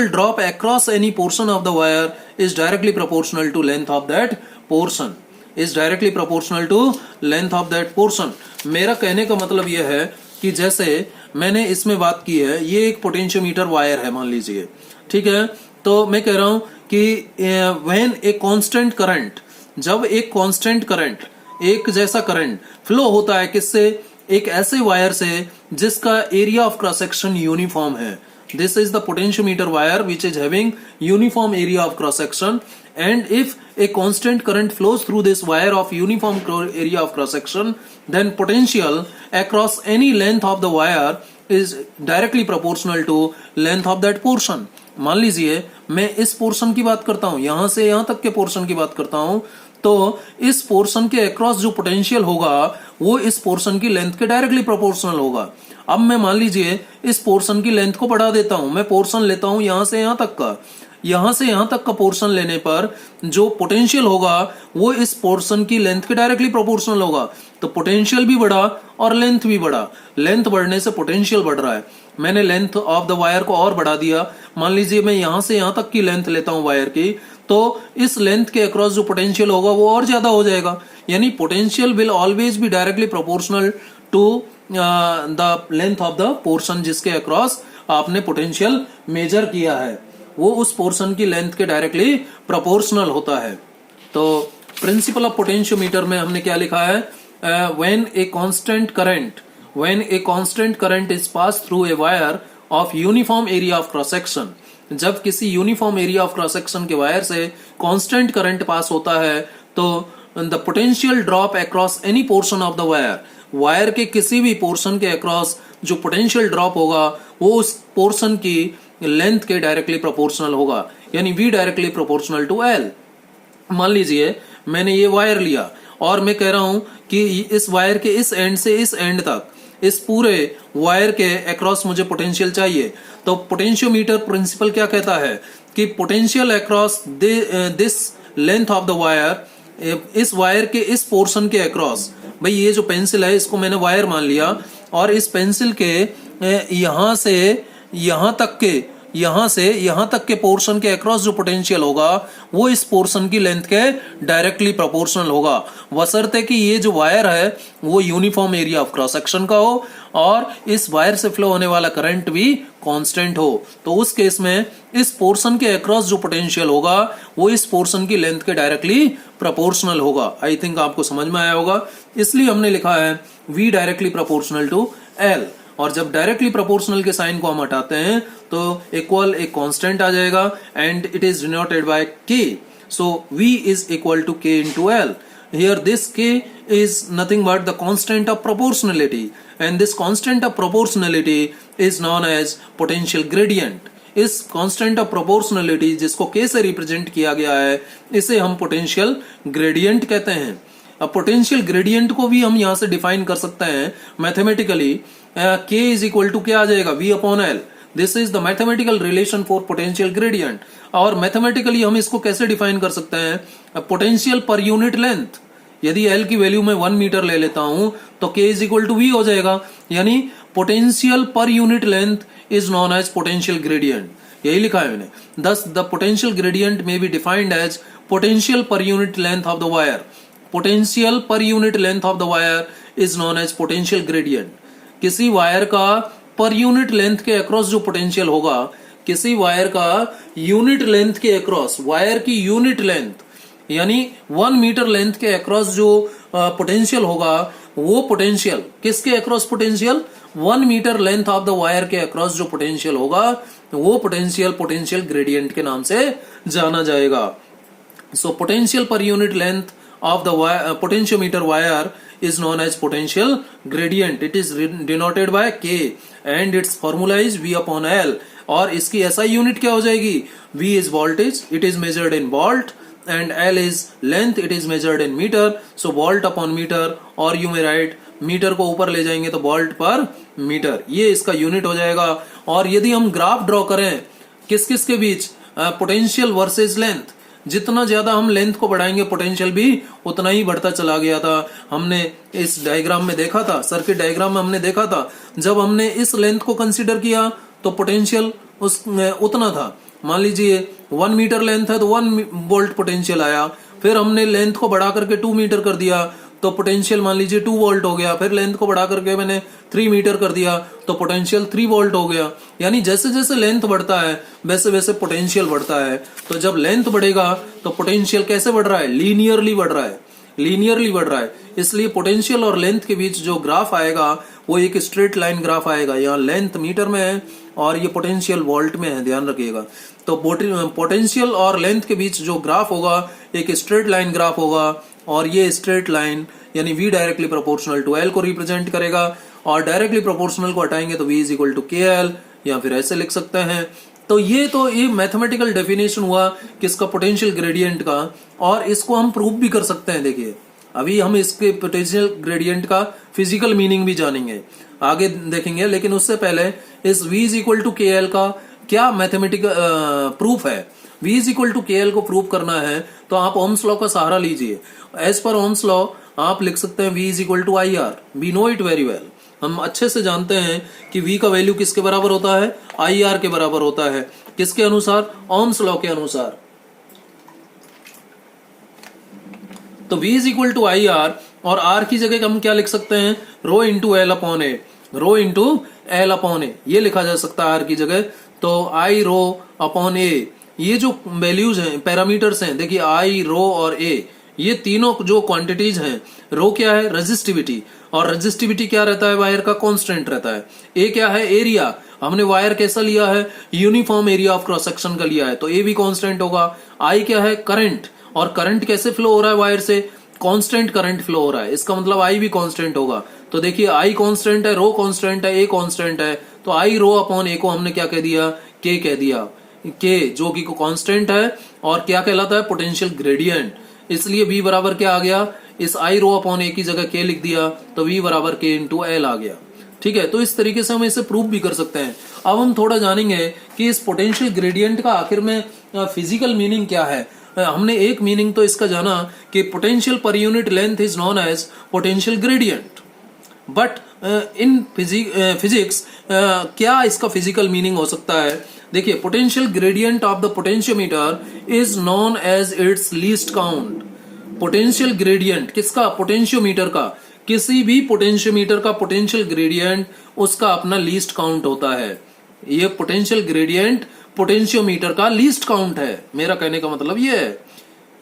drop across any portion of the wire is directly proportional to length of that portion, मेरा कहने का मतलब यह है कि जैसे मैंने इसमें बात की है, ये एक पोटेंशियोमीटर वायर है मान लीजिए, ठीक है। तो मैं कह रहा हूं कि व्हेन ए कांस्टेंट करंट, जब एक कांस्टेंट करंट, एक जैसा करंट फ्लो होता है किससे, एक ऐसे वायर से जिसका area of cross section uniform है, this is the potentiometer wire which is having uniform area of cross section, and if a constant current flows through this wire of uniform area of cross section, then potential across any length of the wire is directly proportional to length of that portion. मान लीजिए मैं इस portion की बात करता हूं, यहां से यहां तक के पोर्शन की बात करता हूं, तो इस पोर्शन के अक्रॉस जो पोटेंशियल होगा वो इस पोर्शन की लेंथ के डायरेक्टली प्रोपोर्शनल होगा। अब मैं मान लीजिए इस पोर्शन की लेंथ को बढ़ा देता हूं, मैं पोर्शन लेता हूं यहां से यहां तक का, यहां से यहां तक का पोर्शन लेने पर जो पोटेंशियल होगा वो इस पोर्शन की लेंथ के डायरेक्टली प्रोपोर्शनल होगा। तो पोटेंशियल भी बढ़ा और लेंथ भी बढ़ा, लेंथ बढ़ने से पोटेंशियल बढ़ रहा है। मैंने लेंथ ऑफ द वायर को और बढ़ा दिया, मान लीजिए मैं यहां से यहां तक की लेंथ लेता हूं वायर की, तो इस लेंथ के अक्रॉस जो पोटेंशियल होगा वो और ज्यादा हो जाएगा। यानी potential will always be directly proportional to the length of the portion जिसके अक्रॉस आपने पोटेंशियल मेजर किया है, वो उस पोर्शन की लेंथ के डायरेक्टली प्रोपोर्शनल होता है। तो प्रिंसिपल ऑफ पोटेंशियोमीटर में हमने क्या लिखा है, when a constant current is pass through a wire of uniform area of cross section, जब किसी uniform area of cross section के वायर से कांस्टेंट करंट पास होता है तो the potential drop across any portion of the wire के किसी भी पोर्शन के अक्रॉस जो पोटेंशियल ड्रॉप होगा वो उस पोर्शन की लेंथ के डायरेक्टली प्रोपोर्शनल होगा, यानी V directly proportional to L। मान लीजिए मैंने ये वायर लिया और मैं कह रहा हूं कि इस वायर के इस एंड से इस एंड तक, इस पूरे वायर के अक्रॉस मुझे पोटेंशियल चाहिए। तो पोटेंशियोमीटर प्रिंसिपल क्या कहता है कि potential across this length of the wire, इस वायर के इस पोर्शन के अक्रॉस, भाई ये जो पेंसिल है इसको मैंने वायर मान लिया और इस पेंसिल के यहां से यहां तक के पोर्शन के अक्रॉस जो पोटेंशियल होगा वो इस पोर्शन की लेंथ के डायरेक्टली प्रोपोर्शनल होगा, बशर्ते कि ये जो वायर है वो uniform area of cross section का हो और इस वायर से फ्लो होने वाला करंट भी कांस्टेंट हो। तो उस केस में इस पोर्शन के अक्रॉस जो पोटेंशियल होगा वो इस पोर्शन की लेंथ के डायरेक्टली प्रोपोर्शनल होगा। आई थिंक आपको समझ में आया होगा, इसलिए हमने लिखा है V directly proportional to L। और जब डायरेक्टली प्रोपोर्शनल के साइन को हम हटाते हैं तो इक्वल एक कांस्टेंट आ जाएगा and it is denoted by K। So V is equal to K into L। Here this K is nothing but the constant of proportionality, and this constant of proportionality is known as potential gradient. इस constant of proportionality जिसको K से represent किया गया है इसे हम potential gradient कहते हैं। अब पोटेंशियल ग्रेडियंट को भी हम यहां से डिफाइन कर सकते हैं mathematically. K is equal to क्या आ जाएगा, V upon L। This is the mathematical relation for potential gradient. और मैथमेटिकली हम इसको कैसे डिफाइन कर सकते हैं, पोटेंशियल पर यूनिट लेंथ। यदि L की वैल्यू में 1 मीटर ले लेता हूं तो K is equal to V हो जाएगा, यानी potential per unit length is known as potential gradient. यही लिखा है मैंने। Thus the potential gradient may be defined as potential per unit length of the wire। Potential per unit length of the wire is known as potential gradient. किसी wire का per unit length के across जो potential होगा, किसी wire का unit length के across, wire की unit length यानी 1 मीटर लेंथ के अक्रॉस जो पोटेंशियल होगा, वो पोटेंशियल किसके across potential, 1 metre length of the wire के अक्रॉस जो पोटेंशियल होगा, वो पोटेंशियल पोटेंशियल ग्रेडियंट के नाम से जाना जाएगा। So potential per unit length of the potentiometer wire is known as potential gradient. It is denoted by K and its formula is V upon L. और इसकी SI यूनिट क्या हो जाएगी, V is voltage, it is measured in volt and L is length, it is measured in meter. So volt upon meter, और you may write metre को ऊपर ले जाएंगे तो वोल्ट पर मीटर, ये इसका यूनिट हो जाएगा। और यदि हम ग्राफ ड्रॉ करें किस किस के बीच, पोटेंशियल वर्सेस लेंथ, जितना ज्यादा हम लेंथ को बढ़ाएंगे पोटेंशियल भी उतना ही बढ़ता चला गया था। हमने इस डायग्राम में देखा था, सर्किट डायग्राम में हमने देखा था, जब हमने इस लेंथ को कंसीडर किया तो पोटेंशियल उतना था। मान लीजिए 1 मीटर लेंथ है तो 1 वोल्ट पोटेंशियल आया, फिर हमने लेंथ को बढ़ा करके 2 मीटर कर दिया तो पोटेंशियल मान लीजिए 2 वोल्ट हो गया, फिर लेंथ को बढ़ा करके मैंने 3 मीटर कर दिया तो पोटेंशियल 3 वोल्ट हो गया। यानी जैसे जैसे लेंथ बढ़ता है वैसे वैसे पोटेंशियल बढ़ता है। तो जब लेंथ बढ़ेगा तो पोटेंशियल कैसे बढ़ रहा है, लीनियरली बढ़ रहा है, लीनियरली बढ़ रहा है। इसलिए पोटेंशियल और लेंथ के बीच जो ग्राफ आएगा वो एक स्ट्रेट लाइन ग्राफ आएगा। यहाँ लेंथ मीटर में है और ये पोटेंशियल वोल्ट में है, ध्यान रखिएगा। तो पोटेंशियल और लेंथ के बीच जो ग्राफ होगा एक स्ट्रेट लाइन ग्राफ होगा, और ये स्ट्रेट लाइन यानी V directly proportional to L को रिप्रेजेंट करेगा, और डायरेक्टली प्रोपोर्शनल को हटाएंगे तो V is equal to KL, या फिर ऐसे लिख सकते हैं। तो ये मैथमेटिकल डेफिनेशन हुआ किसका, पोटेंशियल ग्रेडियंट का, और इसको हम प्रूव भी कर सकते हैं। देखिए अभी हम इसके पोटेंशियल ग्रेडियंट का फिजिकल मीनिंग भी जानेंगे, आगे देखेंगे, लेकिन उससे पहले इस V is equal to KL का क्या मैथमेटिकल प्रूफ है। V is equal to KL को प्रूव करना है तो आप ओम्स लॉ का सहारा लीजिए। एज पर ओम्स लॉ आप लिख सकते हैं V is equal to IR, we know it very well. हम अच्छे से जानते हैं कि V का वैल्यू किसके बराबर होता है, IR के बराबर होता है। किसके अनुसार, ओम्स लॉ के अनुसार। तो V is equal to IR, और R की जगह हम क्या लिख सकते हैं, रो इंटू L अपॉन ए, रो इंटू L अपॉन ए, ये लिखा जा सकता है R की जगह। तो I रो अपॉन ए, ये जो वैल्यूज हैं, पैरामीटर्स हैं, देखिए I, रो और A, ये तीनों जो क्वांटिटीज हैं। रो क्या है, रेजिस्टिविटी, और रेजिस्टिविटी क्या रहता है, वायर का कांस्टेंट रहता है। ए क्या है, एरिया, हमने वायर कैसा लिया है, uniform area of cross section का लिया है तो ए भी कांस्टेंट होगा। आई क्या है, करंट, और करंट कैसे फ्लो हो रहा है वायर से, कांस्टेंट करंट फ्लो हो रहा है, इसका मतलब आई भी कांस्टेंट होगा। तो देखिए आई कांस्टेंट है, रो कांस्टेंट है, ए कांस्टेंट है, तो आई रो अपॉन ए को हमने क्या कह दिया, के कह दिया। के जो कि कांस्टेंट है और क्या कहलाता है, पोटेंशियल ग्रेडियंट। इसलिए V बराबर क्या आ गया, इस I रो अपॉन ए की जगह K लिख दिया तो V बराबर K इंटू L आ गया। ठीक है, तो इस तरीके से हम इसे प्रूव भी कर सकते हैं। अब हम थोड़ा जानेंगे कि इस पोटेंशियल ग्रेडियंट का आखिर में फिजिकल मीनिंग क्या है। हमने एक मीनिंग तो इसका जाना कि potential per unit length is known as potential gradient, but in physics क्या इसका फिजिकल मीनिंग हो सकता है। देखिए, potential gradient of the potentiometer is known as its least count. Potential gradient किसका, पोटेंशियोमीटर का, किसी भी पोटेंशियोमीटर का पोटेंशियल ग्रेडियंट उसका अपना लीस्ट काउंट होता है। ये पोटेंशियल ग्रेडियंट पोटेंशियोमीटर का लीस्ट काउंट है। मेरा कहने का मतलब ये है,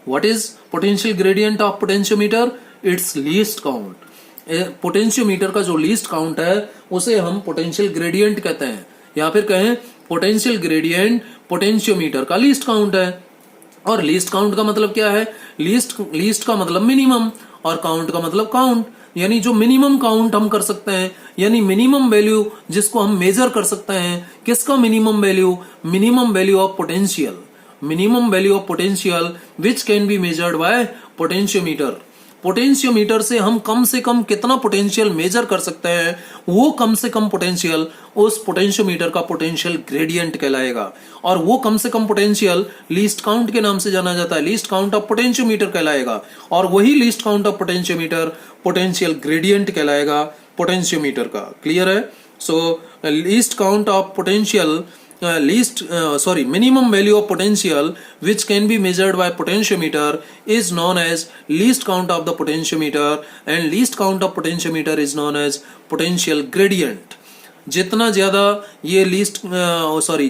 what is potential gradient of potentiometer, it's least count. Potentiometer का जो लीस्ट काउंट है उसे हम पोटेंशियल ग्रेडियंट कहते हैं, या फिर कहें पोटेंशियल ग्रेडियंट पोटेंशियोमीटर का लीस्ट काउंट है। और लीस्ट काउंट का मतलब क्या है, लीस्ट का मतलब मिनिमम, और काउंट का मतलब काउंट, यानी जो मिनिमम काउंट हम कर सकते हैं, यानी मिनिमम वैल्यू जिसको हम मेजर कर सकते हैं। किसका minimum value, minimum value of potential, minimum value of potential which can be measured by potentiometer. Potentiometer से हम कम से कम कितना पोटेंशियल मेजर कर सकते हैं, वो कम से कम पोटेंशियल उस पोटेंशियोमीटर का पोटेंशियल ग्रेडियंट कहलाएगा। और वो कम से कम पोटेंशियल लीस्ट काउंट के नाम से जाना जाता है, लीस्ट काउंट ऑफ पोटेंशियोमीटर कहलाएगा। और वही least count of potentiometer potential gradient कहलाएगा पोटेंशियोमीटर का। क्लियर है। So least count of potential minimum value of potential which can be measured by potentiometer is known as least count of the potentiometer, and least count of potentiometer is known as potential gradient. जितना ज्यादा ये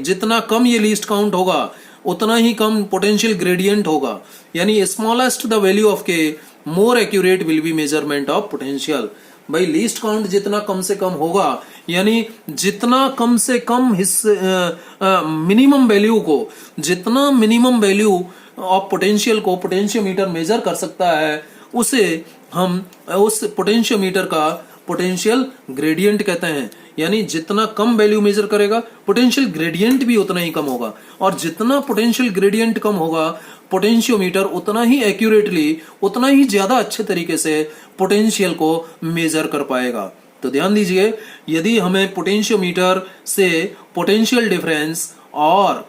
जितना कम ये least count होगा उतना ही कम potential gradient होगा, यानी smallest the value of के more accurate will be measurement of potential. भाई लीस्ट काउंट जितना कम से कम होगा, यानी जितना कम से कम हिस्से मिनिमम वैल्यू को, जितना मिनिमम वैल्यू ऑफ पोटेंशियल को पोटेंशियोमीटर मेजर कर सकता है, उसे हम उस पोटेंशियोमीटर का पोटेंशियल ग्रेडियंट कहते हैं। यानी जितना कम वैल्यू मेजर करेगा पोटेंशियल ग्रेडियंट भी उतना ही कम होगा, और जितना पोटेंशियल ग्रेडियंट कम होगा पोटेंशियोमीटर उतना ही एक्यूरेटली, उतना ही ज्यादा अच्छे तरीके से पोटेंशियल को मेजर कर पाएगा। तो ध्यान दीजिए, यदि हमें पोटेंशियोमीटर से पोटेंशियल डिफरेंस और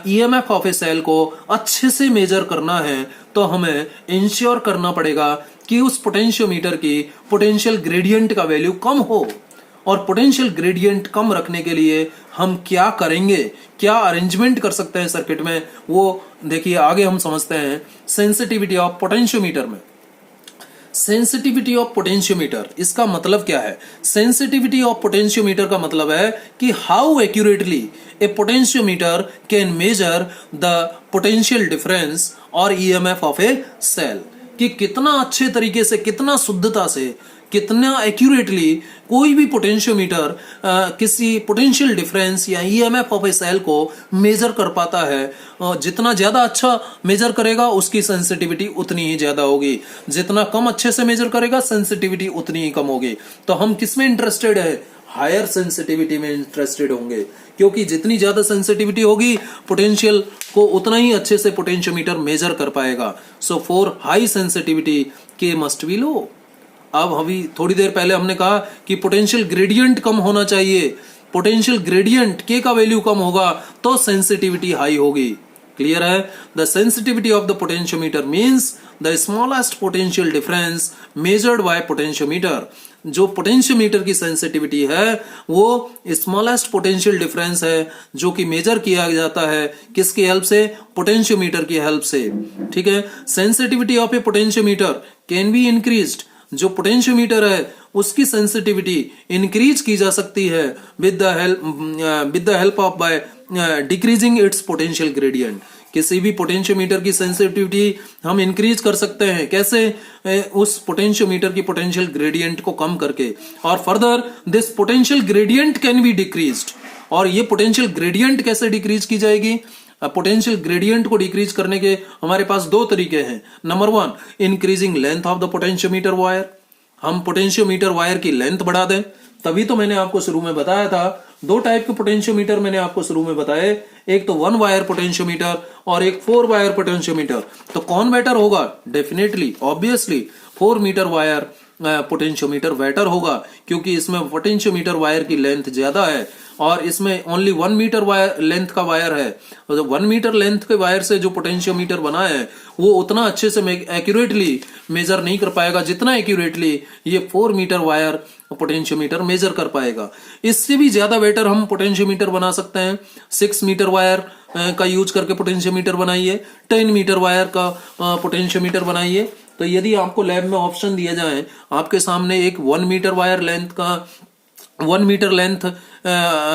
ईएमएफ ऑफ ए सेल को अच्छे से मेजर करना है तो हमें इंश्योर करना पड़ेगा कि उस पोटेंशियोमीटर की पोटेंशियल ग्रेडियंट का वैल्यू कम हो। और पोटेंशियल ग्रेडियंट कम रखने के लिए हम क्या करेंगे, क्या अरेंजमेंट कर सकते हैं सर्किट में, वो देखिए आगे हम समझते हैं। सेंसिटिविटी ऑफ पोटेंशियोमीटर में, सेंसिटिविटी ऑफ पोटेंशियोमीटर, इसका मतलब क्या है? सेंसिटिविटी ऑफ पोटेंशियोमीटर का मतलब है कि how accurately A potentiometer can measure the potential difference और ईएमएफ ऑफ ए सेल, कि कितना अच्छे तरीके से, कितना शुद्धता से, कितना एक्यूरेटली कोई भी पोटेंशियोमीटर किसी पोटेंशियल डिफरेंस या ईएमएफ ऑफ ए सेल को मेजर कर पाता है। जितना ज्यादा अच्छा मेजर करेगा उसकी सेंसिटिविटी उतनी ही ज्यादा होगी, जितना कम अच्छे से मेजर करेगा सेंसिटिविटी उतनी ही कम होगी। तो हम किस में इंटरेस्टेड है? हायर सेंसिटिविटी में इंटरेस्टेड होंगे, क्योंकि जितनी ज्यादा सेंसिटिविटी होगी पोटेंशियल को उतना ही अच्छे से पोटेंशियोमीटर मेजर कर पाएगा। सो फॉर हाई सेंसिटिविटी के मस्ट बी लो। अब अभी थोड़ी देर पहले हमने कहा कि पोटेंशियल ग्रेडियंट कम होना चाहिए, पोटेंशियल ग्रेडियंट के का वैल्यू कम होगा तो सेंसिटिविटी हाई होगी। क्लियर है? The sensitivity of the potentiometer means the smallest potential difference measured by potentiometer. जो पोटेंशियोमीटर की सेंसिटिविटी है वो स्मॉलेस्ट पोटेंशियल डिफरेंस है जो कि मेजर किया जाता है किसकी हेल्प से? पोटेंशियोमीटर की हेल्प से। ठीक है? Sensitivity of A potentiometer can be increased, जो पोटेंशियोमीटर है उसकी सेंसिटिविटी इंक्रीज की जा सकती है with the help of by decreasing it's potential gradient. किसी भी पोटेंशियोमीटर की सेंसिटिविटी हम इंक्रीज कर सकते हैं, कैसे? उस पोटेंशियोमीटर की पोटेंशियल ग्रेडियंट को कम करके। और further this potential gradient can be decreased. और ये पोटेंशियल ग्रेडियंट कैसे डिक्रीज की जाएगी? पोटेंशियल ग्रेडियंट को डिक्रीज करने के हमारे पास दो तरीके हैं। Number one, increasing length of the potentiometer wire. हम पोटेंशियोमीटर वायर की लेंथ बढ़ा दें। तभी तो मैंने आपको शुरू में बताया था, दो टाइप के पोटेंशियोमीटर मैंने आपको शुरू में बताए, एक तो 1 वायर पोटेंशियोमीटर और एक 4 वायर पोटेंशियोमीटर। तो कौन बेटर होगा? Definitely, obviously 4 metre wire potentiometer better होगा, क्योंकि इसमें पोटेंशियोमीटर वायर की लेंथ ज्यादा है और इसमें ओनली 1 मीटर वायर लेंथ का वायर है। तो 1 मीटर लेंथ के वायर से जो पोटेंशियोमीटर बना है वो उतना अच्छे से एक्यूरेटली मेजर नहीं कर पाएगा जितना एक्यूरेटली ये 4 मीटर वायर पोटेंशियोमीटर मेजर कर पाएगा। इससे भी ज्यादा बेटर हम पोटेंशियोमीटर बना सकते हैं। 6 मीटर वायर का यूज करके पोटेंशियोमीटर बनाइए, 10 मीटर वायर का पोटेंशियोमीटर बनाइए। तो यदि आपको लैब में ऑप्शन दिए जाएं, आपके सामने एक 1 मीटर वायर लेंथ का 1 मीटर लेंथ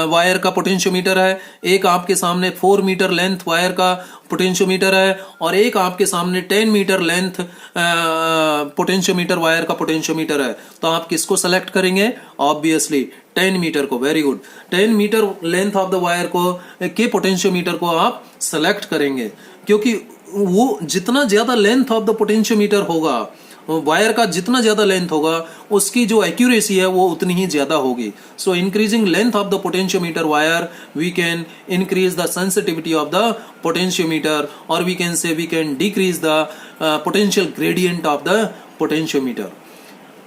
वायर का पोटेंशियोमीटर है, एक आपके सामने 4 मीटर लेंथ वायर का पोटेंशियोमीटर है और एक आपके सामने 10 मीटर लेंथ पोटेंशियोमीटर वायर का पोटेंशियोमीटर है, तो आप किसको सेलेक्ट करेंगे? ऑब्वियसली 10 मीटर को। Very good, 10 metre length of the wire को के पोटेंशियोमीटर को आप सेलेक्ट करेंगे, क्योंकि वो जितना ज्यादा लेंथ ऑफ द पोटेंशियोमीटर होगा, वायर का जितना ज्यादा लेंथ होगा उसकी जो एक्यूरेसी है वो उतनी ही ज्यादा होगी। So increasing length of the potentiometer wire we can increase the sensitivity of the potentiometer, और we can say we can decrease the potential gradient of the potentiometer.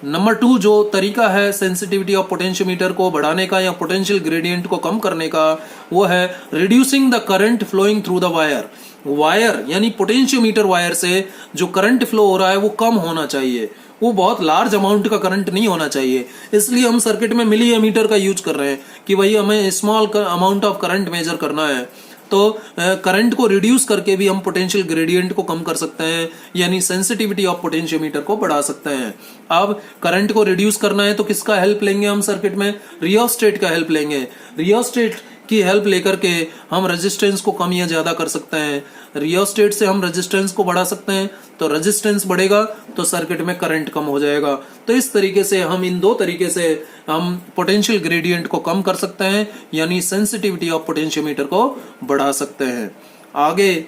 Number 2 जो तरीका है सेंसिटिविटी ऑफ पोटेंशियोमीटर को बढ़ाने का या potential gradient को कम करने का, वो है reducing the current flowing through the wire. Wire यानी पोटेंशियोमीटर वायर से जो करंट फ्लो हो रहा है वो कम होना चाहिए। वो बहुत लार्ज अमाउंट का करंट नहीं होना चाहिए। इसलिए हम सर्किट में मिली एमीटर का यूज कर रहे हैं कि भाई हमें small amount of current measure करना है। तो करंट को रिड्यूस करके भी हम पोटेंशियल ग्रेडियंट को कम कर सकते हैं, यानी सेंसिटिविटी ऑफ पोटेंशियोमीटर को बढ़ा सकते हैं। अब करंट को रिड्यूस करना है तो किसका हेल्प लेंगे हम सर्किट में? रियोस्टेट का हेल्प लेंगे। रियोस्टेट की हेल्प लेकर के हम रेजिस्टेंस को कम या ज्यादा कर सकते हैं। रियोस्टेट से हम रेजिस्टेंस को बढ़ा सकते हैं, तो रेजिस्टेंस बढ़ेगा तो सर्किट में करंट कम हो जाएगा। तो इस तरीके से हम इन दो तरीके से हम पोटेंशियल ग्रेडियंट को कम कर सकते हैं, यानी सेंसिटिविटी ऑफ पोटेंशियोमीटर को बढ़ा सकते हैं। आगे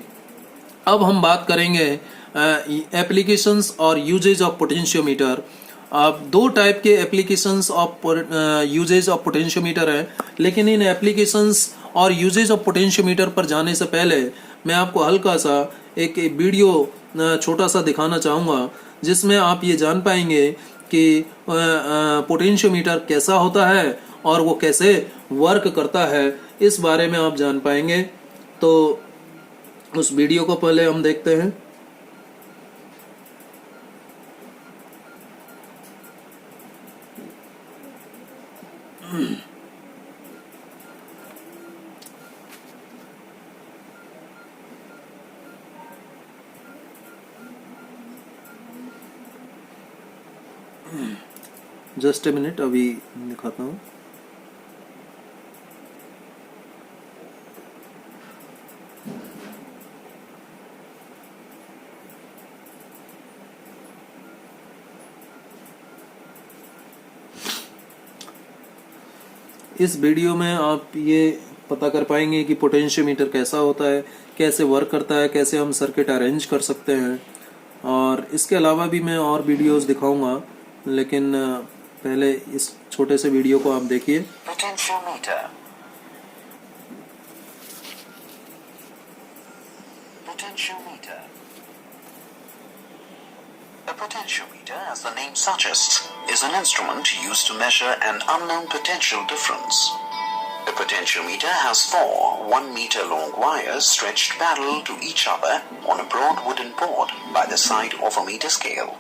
अब हम बात करेंगे एप्लीकेशंस और यूजेज ऑफ पोटेंशियोमीटर। अब दो टाइप के applications of usages of potentiometer हैं, लेकिन इन एप्लीकेशंस और यूजेज ऑफ पोटेंशियोमीटर पर जाने से पहले मैं आपको हल्का सा एक वीडियो छोटा सा दिखाना चाहूँगा, जिसमें आप ये जान पाएंगे कि पोटेंशियोमीटर कैसा होता है और वो कैसे वर्क करता है, इस बारे में आप जान पाएंगे। तो उस वीडियो को पहले हम देखते हैं। जस्ट ए मिनट, अभी दिखाता हूँ। इस वीडियो में आप ये पता कर पाएंगे कि पोटेंशियोमीटर कैसा होता है, कैसे वर्क करता है, कैसे हम सर्किट अरेंज कर सकते हैं। और इसके अलावा भी मैं और वीडियोस दिखाऊंगा, लेकिन पहले इस छोटे से वीडियो को आप देखिए। Potentiometer. Potentiometer. A potentiometer, as the name suggests, is an instrument used to measure an unknown potential difference. A potentiometer has four 1 meter long wires stretched parallel to each other on a broad wooden board by the side of a meter scale.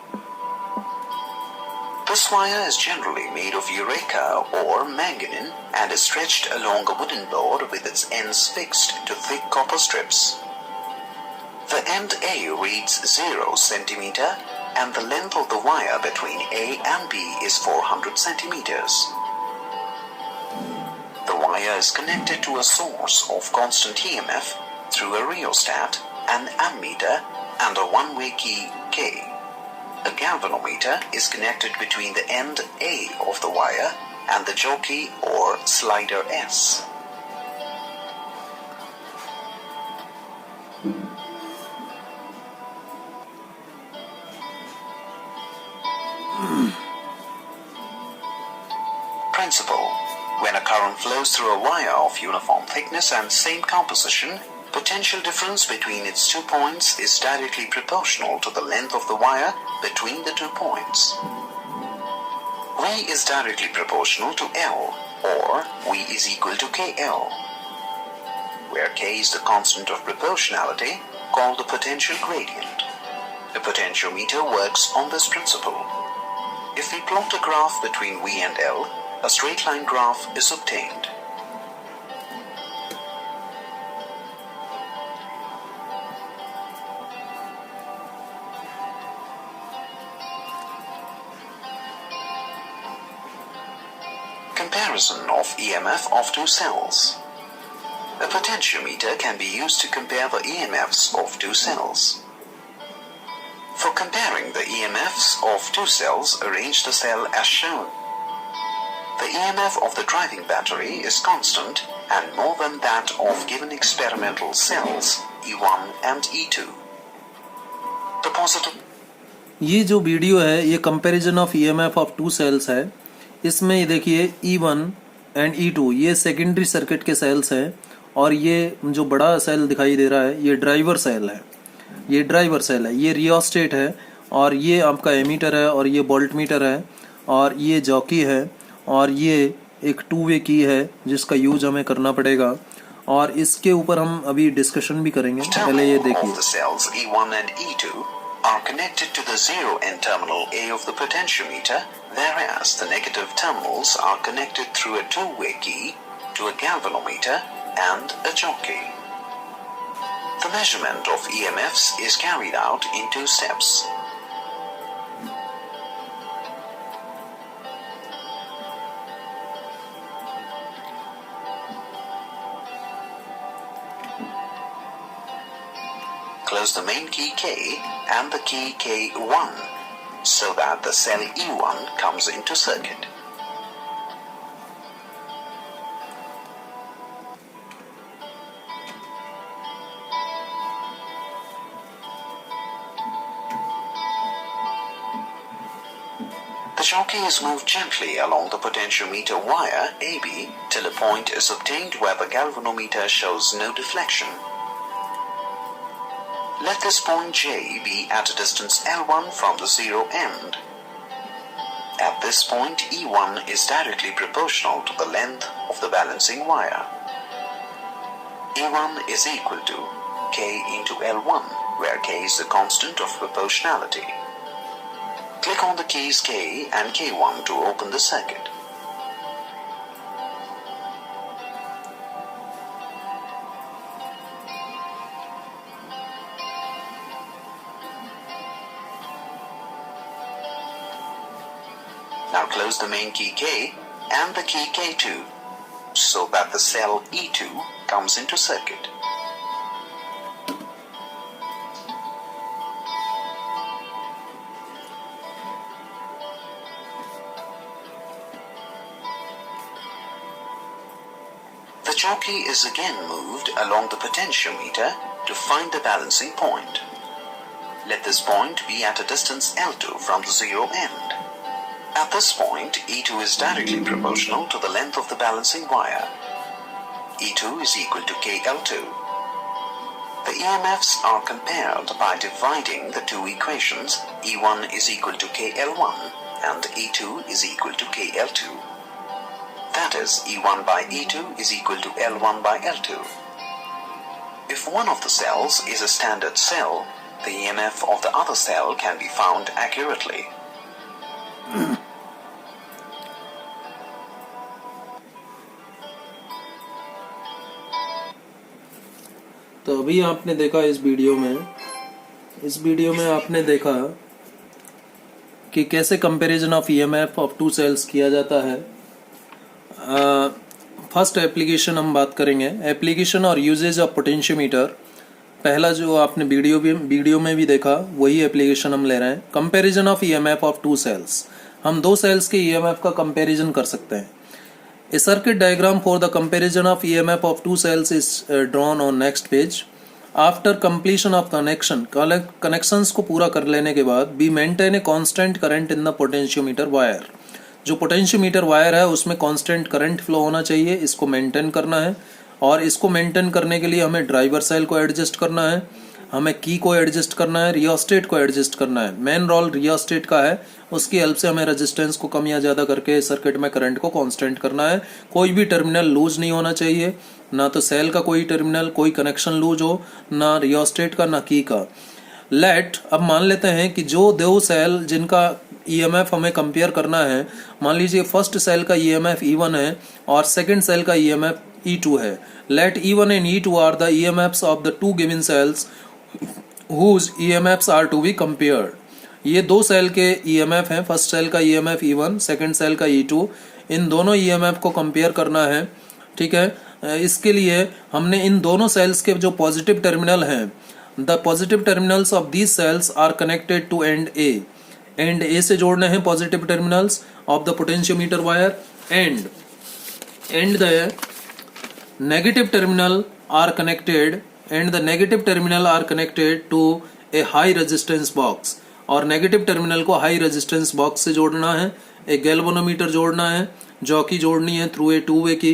This wire is generally made of Eureka or manganine and is stretched along a wooden board with its ends fixed to thick copper strips. The end A reads 0 centimeter and the length of the wire between A and B is 400 centimeters. The wire is connected to a source of constant EMF through a rheostat, an ammeter, and a one-way key K. A galvanometer is connected between the end A of the wire and the jockey or slider S. Principle: when a current flows through a wire of uniform thickness and same composition, potential difference between its 2 points is directly proportional to the length of the wire between the 2 points. V is directly proportional to L, or V is equal to KL, where K is the constant of proportionality called the potential gradient. A potentiometer works on this principle. If we plot a graph between V and L, a straight line graph is obtained. Comparison of EMF of two cells. A potentiometer can be used to compare the EMFs of two cells. For comparing the EMFs of two cells, arrange the cell as shown. The EMF of the driving battery is constant and more than that of given experimental cells E1 and E2. The positive. ये जो video है ये comparison of EMF of two cells है। इसमें ये देखिए E1 and E2 ये secondary circuit के सेल्स हैं, और ये जो बड़ा सेल दिखाई दे रहा है ये ड्राइवर सेल है। ये ड्राइवर सेल है, ये रियोस्टेट है, और ये आपका एमीटर है, और ये वोल्टमीटर है, और ये जॉकी है, और ये एक 2-वे की है जिसका यूज हमें करना पड़ेगा, और इसके ऊपर हम अभी डिस्कशन भी करेंगे। पहले ये देखिए। The cells E1 and E2 are connected to the zero end terminal A of the potentiometer, whereas the negative terminals are connected through a two-way key to a galvanometer and a jockey. The measurement of EMFs is carried out in two steps. Close the main key K and the key K1 so that the cell E1 comes into circuit. The jockey is moved gently along the potentiometer wire AB till a point is obtained where the galvanometer shows no deflection. Let this point J be at a distance L1 from the zero end. At this point, E1 is directly proportional to the length of the balancing wire. E1 is equal to K into L1, where K is the constant of proportionality. Click on the keys K and K1 to open the circuit. Now close the main key K and the key K2 so that the cell E2 comes into circuit. The jockey is again moved along the potentiometer to find the balancing point. Let this point be at a distance L2 from the zero end. At this point, E2 is directly proportional to the length of the balancing wire. E2 is equal to KL2. The EMFs are compared by dividing the two equations. E1 is equal to KL1 and E2 is equal to KL2. That is, E1 by E2 is equal to L1 by L2. If one of the cells is a standard cell, the EMF of the other cell can be found accurately. तो अभी आपने देखा इस video में आपने देखा कि कैसे comparison of EMF of two cells किया जाता है। फर्स्ट एप्लीकेशन हम बात करेंगे, एप्लीकेशन और यूजेज ऑफ पोटेंशियोमीटर। पहला जो आपने वीडियो में भी देखा वही एप्लीकेशन हम ले रहे हैं। Comparison of EMF of two cells, हम दो सेल्स के ईएमएफ का कंपैरिजन कर सकते हैं। A circuit diagram for the comparison of EMF of two cells is drawn on next page. After completion of connections को पूरा कर लेने के बाद we maintain a constant current in the potentiometer wire. जो पोटेंशियोमीटर वायर है उसमें constant current flow होना चाहिए, इसको मेंटेन करना है। और इसको मेंटेन करने के लिए हमें ड्राइवर सेल को एडजस्ट करना है, हमें की को एडजस्ट करना है, रियोस्टेट को एडजस्ट करना है। मेन रोल रियोस्टेट का है, उसकी हेल्प से हमें रेजिस्टेंस को कम या ज़्यादा करके सर्किट में करंट को कांस्टेंट करना है। कोई भी टर्मिनल लूज नहीं होना चाहिए, ना तो सेल का कोई टर्मिनल कोई कनेक्शन लूज हो, ना रियोस्टेट का ना की का। लेट अब मान लेते हैं कि जो दो सेल जिनका ईएमएफ हमें कंपेयर करना है, मान लीजिए फर्स्ट सेल का ईएमएफ E1 है और सेकंड सेल का ईएमएफ E2 है। Let E1 and E2 are the EMFs of the two given cells whose EMFs are to be compared. ये दो सेल के EMF हैं, फर्स्ट सेल का EMF E1, सेकंड सेल का E2। इन दोनों EMF को कंपेयर करना है, ठीक है। इसके लिए हमने इन दोनों सेल्स के जो पॉजिटिव टर्मिनल हैं, the positive terminals of these cells are connected to end A. End A से जोड़ने हैं positive terminals of the potentiometer wire and the negative terminal are connected and the negative terminal are connected to a high resistance box। और negative terminal को high resistance box से जोड़ना है, एक galvanometer जोड़ना है, जॉकी जोड़नी है थ्रू ए टू वे की।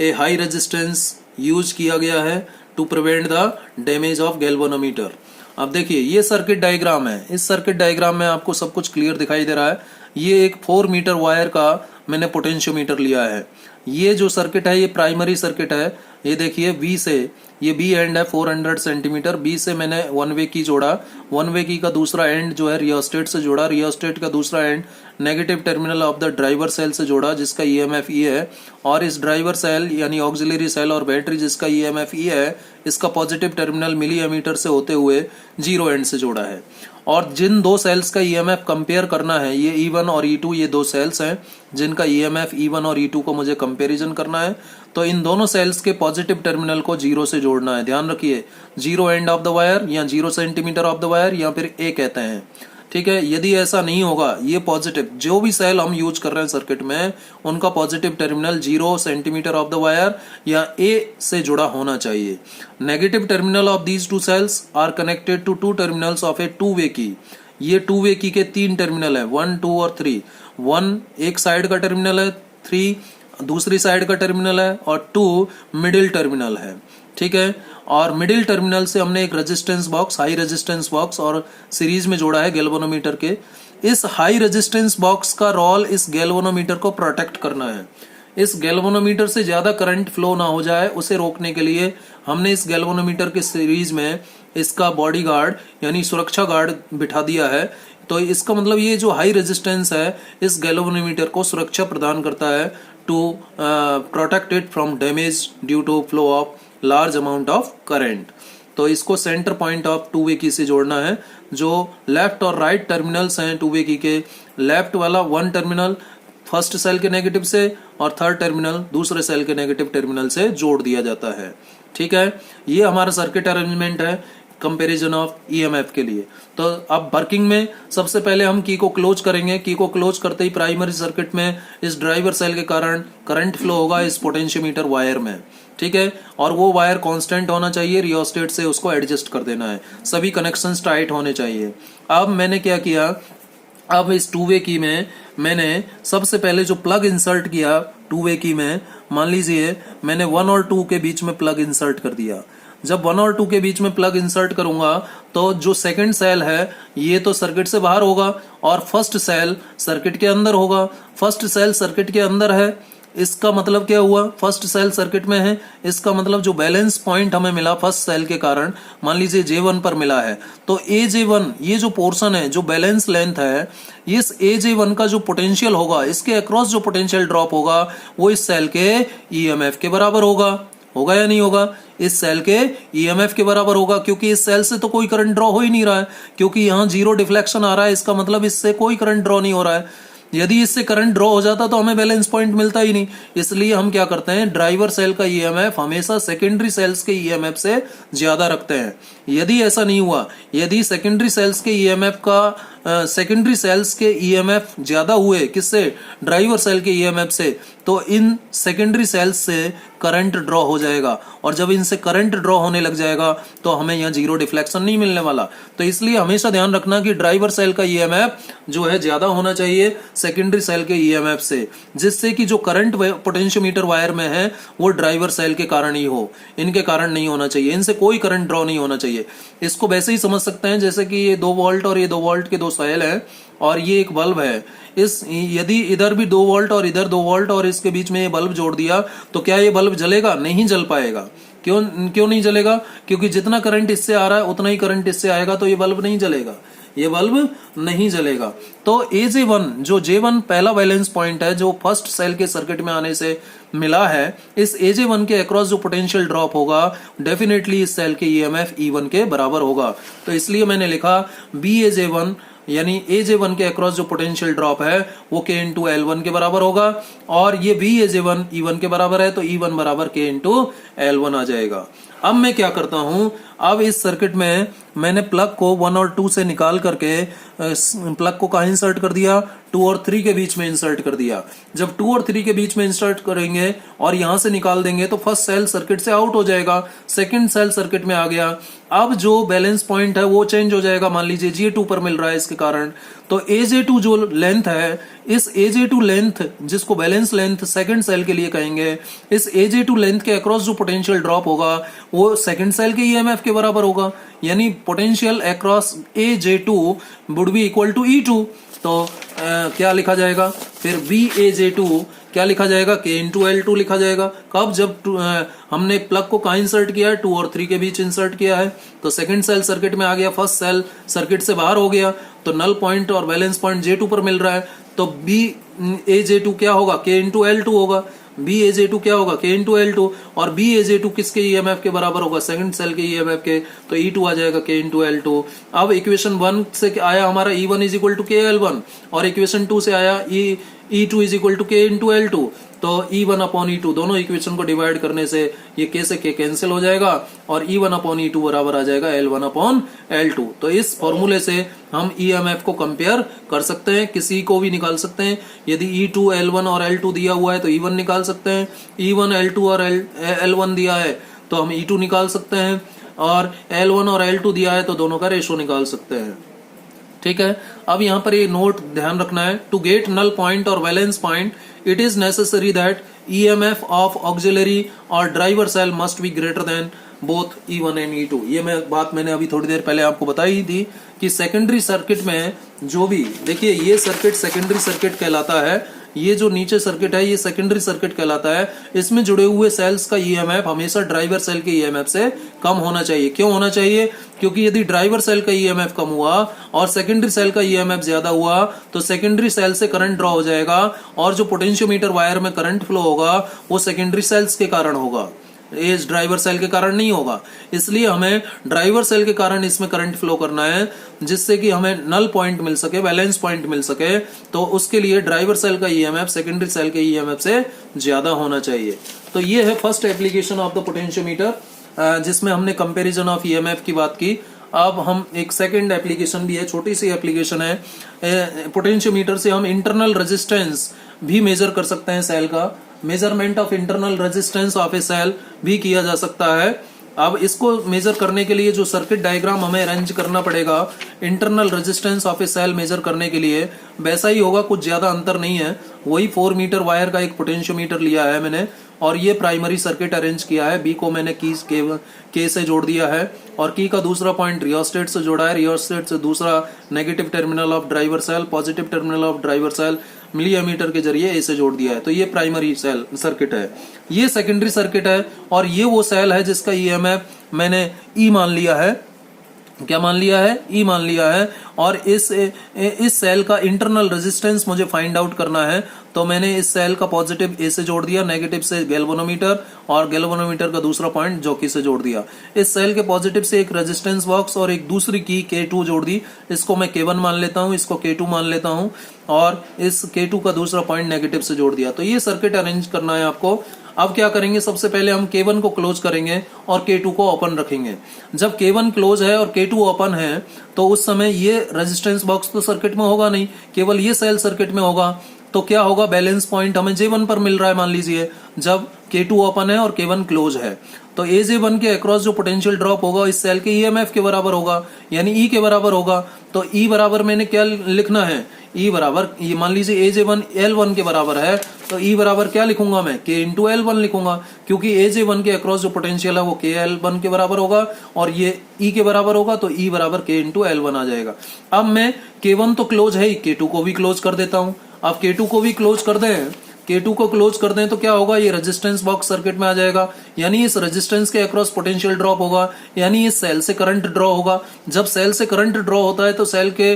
ए हाई रेजिस्टेंस यूज किया गया है to prevent the damage of galvanometer. अब देखिए ये सर्किट डायग्राम है, इस सर्किट डायग्राम में आपको सब कुछ क्लियर दिखाई दे रहा है। ये एक 4 मीटर वायर का मैंने पोटेंशियोमीटर लिया है। ये जो सर्किट है ये प्राइमरी सर्किट है। ये देखिए बी से, ये बी एंड है 400 सेंटीमीटर, बी से मैंने वन वे की जोड़ा, वन वे की का दूसरा एंड जो है रियोस्टेट से जोड़ा, रियोस्टेट का दूसरा end negative terminal of the driver cell से जोड़ा जिसका ईएमएफ ई है, और इस ड्राइवर सेल यानी ऑक्सिलरी सेल और बैटरी जिसका ईएमएफ ई है, इसका पॉजिटिव टर्मिनल मिली एमीटर से होते हुए जीरो एंड से जोड़ा है। और जिन दो सेल्स का ईएमएफ कंपेयर करना है, ये E1 और E2, ये दो सेल्स हैं जिनका ईएमएफ E1 और E2 को मुझे कंपैरिजन करना है। तो इन दोनों सेल्स के पॉजिटिव टर्मिनल को जीरो से जोड़ना है। ध्यान रखिए, zero and of the wire या 0 सेंटीमीटर ऑफ द वायर या फिर ए कहते हैं, ठीक है। यदि ऐसा नहीं होगा, ये पॉजिटिव जो भी सेल हम यूज कर रहे हैं सर्किट में, उनका positive terminal 0 centimetre of the wire या ए से जुड़ा होना चाहिए। Negative terminal of these two cells are connected to two terminals of a two way key. ये टू वे की के 3 टर्मिनल है, 1, 2 और 3। 1 एक साइड का टर्मिनल है, 3 दूसरी साइड का टर्मिनल है, और 2 मिडिल टर्मिनल है, ठीक है। और मिडिल टर्मिनल से हमने एक resistance box, high resistance box और सीरीज में जोड़ा है गैल्वेनोमीटर के। इस हाई रेजिस्टेंस बॉक्स का रोल इस गैल्वेनोमीटर को प्रोटेक्ट करना है। इस गैल्वेनोमीटर से ज्यादा करंट फ्लो ना हो जाए, उसे रोकने के लिए हमने इस गैल्वेनोमीटर के सीरीज में इसका बॉडी गार्ड यानी सुरक्षा गार्ड बिठा दिया है। तो इसका मतलब ये जो हाई रेजिस्टेंस है इस गैल्वेनोमीटर को सुरक्षा प्रदान करता है to protect it from damage due to flow of large amount of current. तो इसको centre point of two way key से जोड़ना है। जो लेफ्ट और राइट टर्मिनल्स हैं टू वे की के, लेफ्ट वाला 1 टर्मिनल फर्स्ट सेल के नेगेटिव से और थर्ड टर्मिनल दूसरे सेल के नेगेटिव टर्मिनल से जोड़ दिया जाता है, ठीक है। ये हमारा सर्किट अरेंजमेंट है कंपैरिजन ऑफ ईएमएफ के लिए। तो अब वर्किंग में सबसे पहले हम की को क्लोज करेंगे। की को क्लोज करते ही प्राइमरी सर्किट में इस ड्राइवर सेल के कारण करंट फ्लो होगा इस पोटेंशियोमीटर वायर में, ठीक है। और वो वायर कांस्टेंट होना चाहिए, रियोस्टेट से उसको एडजस्ट कर देना है, सभी कनेक्शंस टाइट होने चाहिए। अब मैंने क्या किया, अब इस टू वे की में मैंने सबसे पहले जो प्लग इंसर्ट किया टू वे की में, मान लीजिए मैंने 1 और 2 के बीच में प्लग इंसर्ट कर दिया। जब 1 और 2 के बीच में प्लग इंसर्ट करूंगा तो जो सेकंड सेल है ये तो सर्किट से बाहर होगा और फर्स्ट सेल सर्किट के अंदर होगा। फर्स्ट सेल सर्किट के अंदर है, इसका मतलब क्या हुआ, फर्स्ट सेल सर्किट में है, इसका मतलब जो बैलेंस पॉइंट हमें मिला फर्स्ट सेल के कारण, मान लीजिए J1 पर मिला है, तो AJ1 ये जो पोर्शन है जो बैलेंस लेंथ है, इस AJ1 का जो पोटेंशियल होगा, इसके अक्रॉस जो पोटेंशियल ड्रॉप होगा वो इस सेल के EMF के बराबर होगा या नहीं होगा, इस सेल के EMF के बराबर होगा, क्योंकि इस सेल से तो कोई करंट ड्रॉ हो ही नहीं रहा है, क्योंकि यहाँ 0 डिफ्लेक्शन आ रहा है, इसका मतलब इससे कोई करंट ड्रॉ नहीं हो रहा है। यदि इससे करंट ड्रॉ हो जाता तो हमें बैलेंस पॉइंट मिलता ही नहीं। इसलिए हम क्या करते हैं, ड्राइवर सेल का EMF हमेशा सेकेंडरी सेल्स के EMF से ज्यादा रखते हैं। यदि ऐसा नहीं हुआ, यदि सेकेंडरी सेल्स के EMF का सेकेंडरी सेल्स के EMF ज्यादा हुए किससे, ड्राइवर सेल के EMF से, तो इन सेकेंडरी सेल्स से करंट ड्रॉ हो जाएगा, और जब इनसे करंट ड्रॉ होने लग जाएगा तो हमें यहाँ 0 डिफ्लेक्शन नहीं मिलने वाला। तो इसलिए हमेशा ध्यान रखना कि ड्राइवर सेल का EMF जो है ज्यादा होना चाहिए सेकेंडरी सेल के EMF से, जिससे कि जो करंट पोटेंशियोमीटर वायर में है वो ड्राइवर सेल के कारण ही हो, इनके कारण नहीं होना चाहिए, इनसे कोई करंट ड्रॉ नहीं होना चाहिए। इसको वैसे ही समझ सकते हैं जैसे कि ये 2 वोल्ट और ये 2 वोल्ट के 2 सेल है और ये एक बल्ब है। इस यदि इधर भी 2 वोल्ट और इधर 2 वोल्ट और इसके बीच में ये बल्ब जोड़ दिया तो क्या ये बल्ब जलेगा? नहीं जल पाएगा। क्यों नहीं जलेगा? क्योंकि जितना करंट इससे आ रहा है उतना ही करंट इससे आएगा, तो ये बल्ब नहीं जलेगा, ये बल्ब नहीं जलेगा। तो AJ1 जो J1 पहला बैलेंस पॉइंट है जो फर्स्ट सेल के सर्किट में आने से मिला है, इस AJ1 के अक्रॉस जो पोटेंशियल ड्रॉप होगा डेफिनेटली इस सेल के EMF E1 के बराबर होगा। तो इसलिए मैंने लिखा BAJ1 यानी AJ1 के अक्रॉस जो पोटेंशियल ड्रॉप है वो K into L1 के बराबर होगा, और ये BAJ1 E1 के बराबर है तो E1 बराबर K into L1 आ जाएगा। अब मैं क्या करता हूं, अब इस सर्किट में मैंने प्लग को 1 और 2 से निकाल करके प्लग को कहाँ इंसर्ट कर दिया, 2 और 3 के बीच में इंसर्ट कर दिया। जब 2 और 3 के बीच में इंसर्ट करेंगे और यहां से निकाल देंगे तो फर्स्ट सेल सर्किट से आउट हो जाएगा, सेकंड सेल सर्किट में आ गया। अब जो बैलेंस पॉइंट है वो चेंज हो जाएगा, मान लीजिए J2 पर मिल रहा है इसके कारण, तो AJ2 जो लेंथ है, इस AJ2 लेंथ जिसको बैलेंस लेंथ सेकंड सेल के लिए कहेंगे, इस AJ2 लेंथ के अक्रॉस जो पोटेंशियल ड्रॉप होगा वो सेकंड सेल के EMF के बराबर होगा, यानी potential across AJ2 would be equal to E2। तो क्या लिखा जाएगा फिर, BAJ2 क्या लिखा जाएगा, K इंटू L2 लिखा जाएगा। कब, जब हमने प्लग को कहाँ इंसर्ट किया है, 2 और 3 के बीच इंसर्ट किया है। तो सेकंड सेल सर्किट में आ गया, फर्स्ट सेल सर्किट से बाहर हो गया, तो नल पॉइंट और बैलेंस पॉइंट J2 पर मिल रहा है। तो BAJ2 क्या होगा, K इंटू L2 होगा। BAJ2 क्या होगा, K इंटू L2, और BAJ2 किसके EMF के बराबर होगा, सेकंड सेल के EMF के, तो E2 आ जाएगा K इंटू L2। अब इक्वेशन 1 से आया हमारा E1 is equal to KL1, और इक्वेशन 2 से आया E2 is equal to K into L2। तो E1 अपॉन E2 दोनों इक्वेशन को डिवाइड करने से ये K से K कैंसिल हो जाएगा, और E1 अपॉन E2 बराबर आ जाएगा L1 अपॉन L2। तो इस फॉर्मूले से हम EMF को कंपेयर कर सकते हैं, किसी को भी निकाल सकते हैं। यदि E2 L1 और L2 दिया हुआ है तो E1 निकाल सकते हैं, E1 L2 और L1 दिया है तो हम E2 निकाल सकते हैं, और L1 और L2 दिया है तो दोनों का रेशो निकाल सकते हैं। ठीक है, अब यहाँ पर ये नोट ध्यान रखना है, टू गेट नल पॉइंट और balance point it is necessary that EMF of auxiliary और driver cell must be greater than both E1 and E2। ये बात मैंने अभी थोड़ी देर पहले आपको बताई थी कि सेकेंडरी सर्किट में जो भी, देखिए ये सर्किट सेकेंडरी सर्किट कहलाता है, ये जो नीचे सर्किट है ये सेकेंडरी सर्किट कहलाता है। इसमें जुड़े हुए सेल्स का EMF हमेशा ड्राइवर सेल के EMF से कम होना चाहिए। क्यों होना चाहिए, क्योंकि यदि ड्राइवर सेल का EMF कम हुआ और सेकेंडरी सेल का EMF ज्यादा हुआ तो सेकेंडरी सेल से करंट ड्रॉ हो जाएगा, और जो पोटेंशियोमीटर वायर में करंट फ्लो होगा वो सेकेंडरी सेल्स के कारण होगा, ये ड्राइवर सेल के कारण नहीं होगा। इसलिए हमें ड्राइवर सेल के कारण इसमें करंट फ्लो करना है, जिससे कि हमें नल पॉइंट मिल सके, बैलेंस पॉइंट मिल सके। तो उसके लिए ड्राइवर सेल का EMF सेकेंडरी सेल के EMF से ज्यादा होना चाहिए। तो ये है first application of the potentiometer, जिसमें हमने कंपैरिजन ऑफ EMF की बात की। अब हम एक सेकंड एप्लीकेशन भी है, छोटी सी एप्लीकेशन है। पोटेंशियोमीटर से हम इंटरनल रेजिस्टेंस भी मेजर कर सकते हैं, सेल का measurement of internal resistance of a cell भी किया जा सकता है। अब इसको मेजर करने के लिए जो सर्किट डायग्राम हमें अरेंज करना पड़ेगा internal resistance of a cell measure करने के लिए, वैसा ही होगा, कुछ ज्यादा अंतर नहीं है। वही 4 मीटर वायर का एक पोटेंशियोमीटर लिया है मैंने, और ये प्राइमरी सर्किट अरेंज किया है। बी को मैंने के से जोड़ दिया है, और की का दूसरा पॉइंट रियोस्टेट से जोड़ा है, रियोस्टेट से दूसरा negative terminal of driver cell, positive terminal of driver cell milliammeter के जरिए ए से जोड़ दिया है। तो ये प्राइमरी सेल सर्किट है। ये सेकेंडरी सर्किट है, और ये वो सेल है जिसका EMF मैंने E मान लिया है। क्या मान लिया है, E मान लिया है। और इस सेल का इंटरनल रेजिस्टेंस मुझे फाइंड आउट करना है, तो मैंने इस सेल का पॉजिटिव ए से जोड़ दिया, नेगेटिव से गैल्वेनोमीटर, और गैल्वेनोमीटर का दूसरा पॉइंट जॉकी से जोड़ दिया। इस सेल के पॉजिटिव से एक रेजिस्टेंस बॉक्स और एक दूसरी की K2 जोड़ दी। इसको मैं K1 मान लेता हूँ, इसको K2 मान लेता हूँ, और इस K2 का दूसरा पॉइंट नेगेटिव से जोड़ दिया। तो ये सर्किट अरेंज करना है आपको। अब क्या करेंगे, सबसे पहले हम K1 को क्लोज करेंगे और K2 को ओपन रखेंगे। जब K1 क्लोज है और K2 ओपन है तो उस समय ये रेजिस्टेंस बॉक्स तो सर्किट में होगा नहीं, केवल ये सेल सर्किट में होगा। तो क्या होगा, बैलेंस पॉइंट हमें J1 पर मिल रहा है, मान लीजिए जब K2 ओपन है और K1 क्लोज है, तो AJ1 के अक्रॉस जो पोटेंशियल ड्रॉप होगा इस सेल के EMF के बराबर होगा, यानी E के बराबर होगा। तो E बराबर मैंने क्या लिखना है, E बराबर, ये मान लीजिए AJ1 L1 के बराबर है, तो E बराबर क्या लिखूंगा मैं, K इंटू L1 लिखूंगा, क्योंकि AJ1 के अक्रॉस जो पोटेंशियल है वो KL1 के बराबर होगा, और ये E के बराबर होगा, तो E बराबर K इंटू L1 आ जाएगा। अब मैं K1 तो क्लोज है ही, K2 को भी क्लोज कर देता हूं। अब K2 को भी क्लोज कर दें, K2 को क्लोज कर दें तो क्या होगा, ये रेजिस्टेंस बॉक्स सर्किट में आ जाएगा, यानी इस रेजिस्टेंस के अक्रॉस पोटेंशियल ड्रॉप होगा, यानी इस सेल से करंट ड्रॉ होगा। जब सेल से करंट ड्रॉ होता है तो सेल के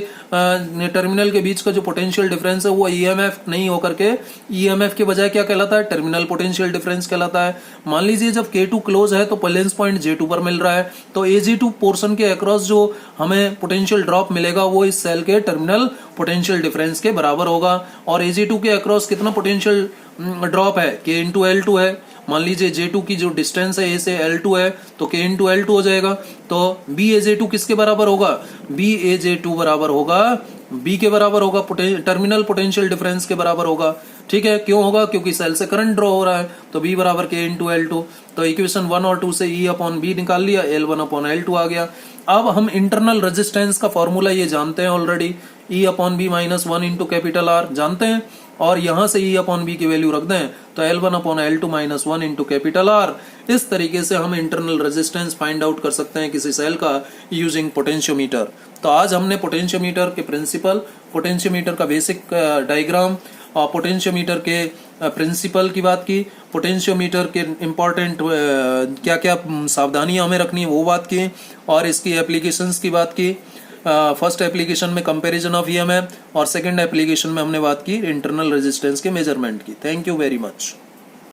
टर्मिनल के बीच का जो पोटेंशियल डिफरेंस है वो EMF नहीं होकर के EMF के बजाय क्या कहलाता है, टर्मिनल पोटेंशियल डिफरेंस कहलाता है। मान लीजिए जब K2 क्लोज है तो बैलेंस पॉइंट J2 पर मिल रहा है, तो AJ2 पोर्शन के अक्रॉस जो हमें पोटेंशियल ड्रॉप मिलेगा वो इस सेल के टर्मिनल पोटेंशियल डिफरेंस के बराबर होगा। और AJ2 के अक्रॉस कितना पोटेंशियल ड्रॉप है, K इंटू L2 है। मान लीजिए J2 की जो डिस्टेंस है A से L2 है, तो K इंटू L2 हो जाएगा। तो BAJ2 किसके बराबर होगा, BAJ2 बराबर होगा, B के बराबर होगा, टर्मिनल पोटेंशियल डिफरेंस के बराबर होगा। ठीक है, क्यों होगा, क्योंकि सेल से करंट ड्रॉ हो रहा है, तो B बराबर K इंटू L2। तो इक्वेशन 1 और 2 से E अपॉन B निकाल लिया, L1 अपॉन L2 आ गया। अब हम इंटरनल रेजिस्टेंस का फॉर्मूला ये जानते हैं already, E upon B minus 1 into capital R जानते हैं, और यहां से E अपॉन B की वैल्यू रख दें तो L1 upon L2 minus 1 into capital R। इस तरीके से हम इंटरनल रेजिस्टेंस फाइंड आउट कर सकते हैं किसी सेल का यूजिंग पोटेंशियोमीटर। तो आज हमने पोटेंशियोमीटर के प्रिंसिपल, पोटेंशियोमीटर का बेसिक डायग्राम और पोटेंशियोमीटर के प्रिंसिपल की बात की, पोटेंशियोमीटर के इम्पॉर्टेंट क्या क्या सावधानियां हमें रखनी है वो बात की, और इसकी एप्लीकेशंस की बात की। फर्स्ट एप्लीकेशन में कंपैरिजन ऑफ ईएमएफ और सेकंड एप्लीकेशन में हमने बात की इंटरनल रेजिस्टेंस के मेजरमेंट की। Thank you very much.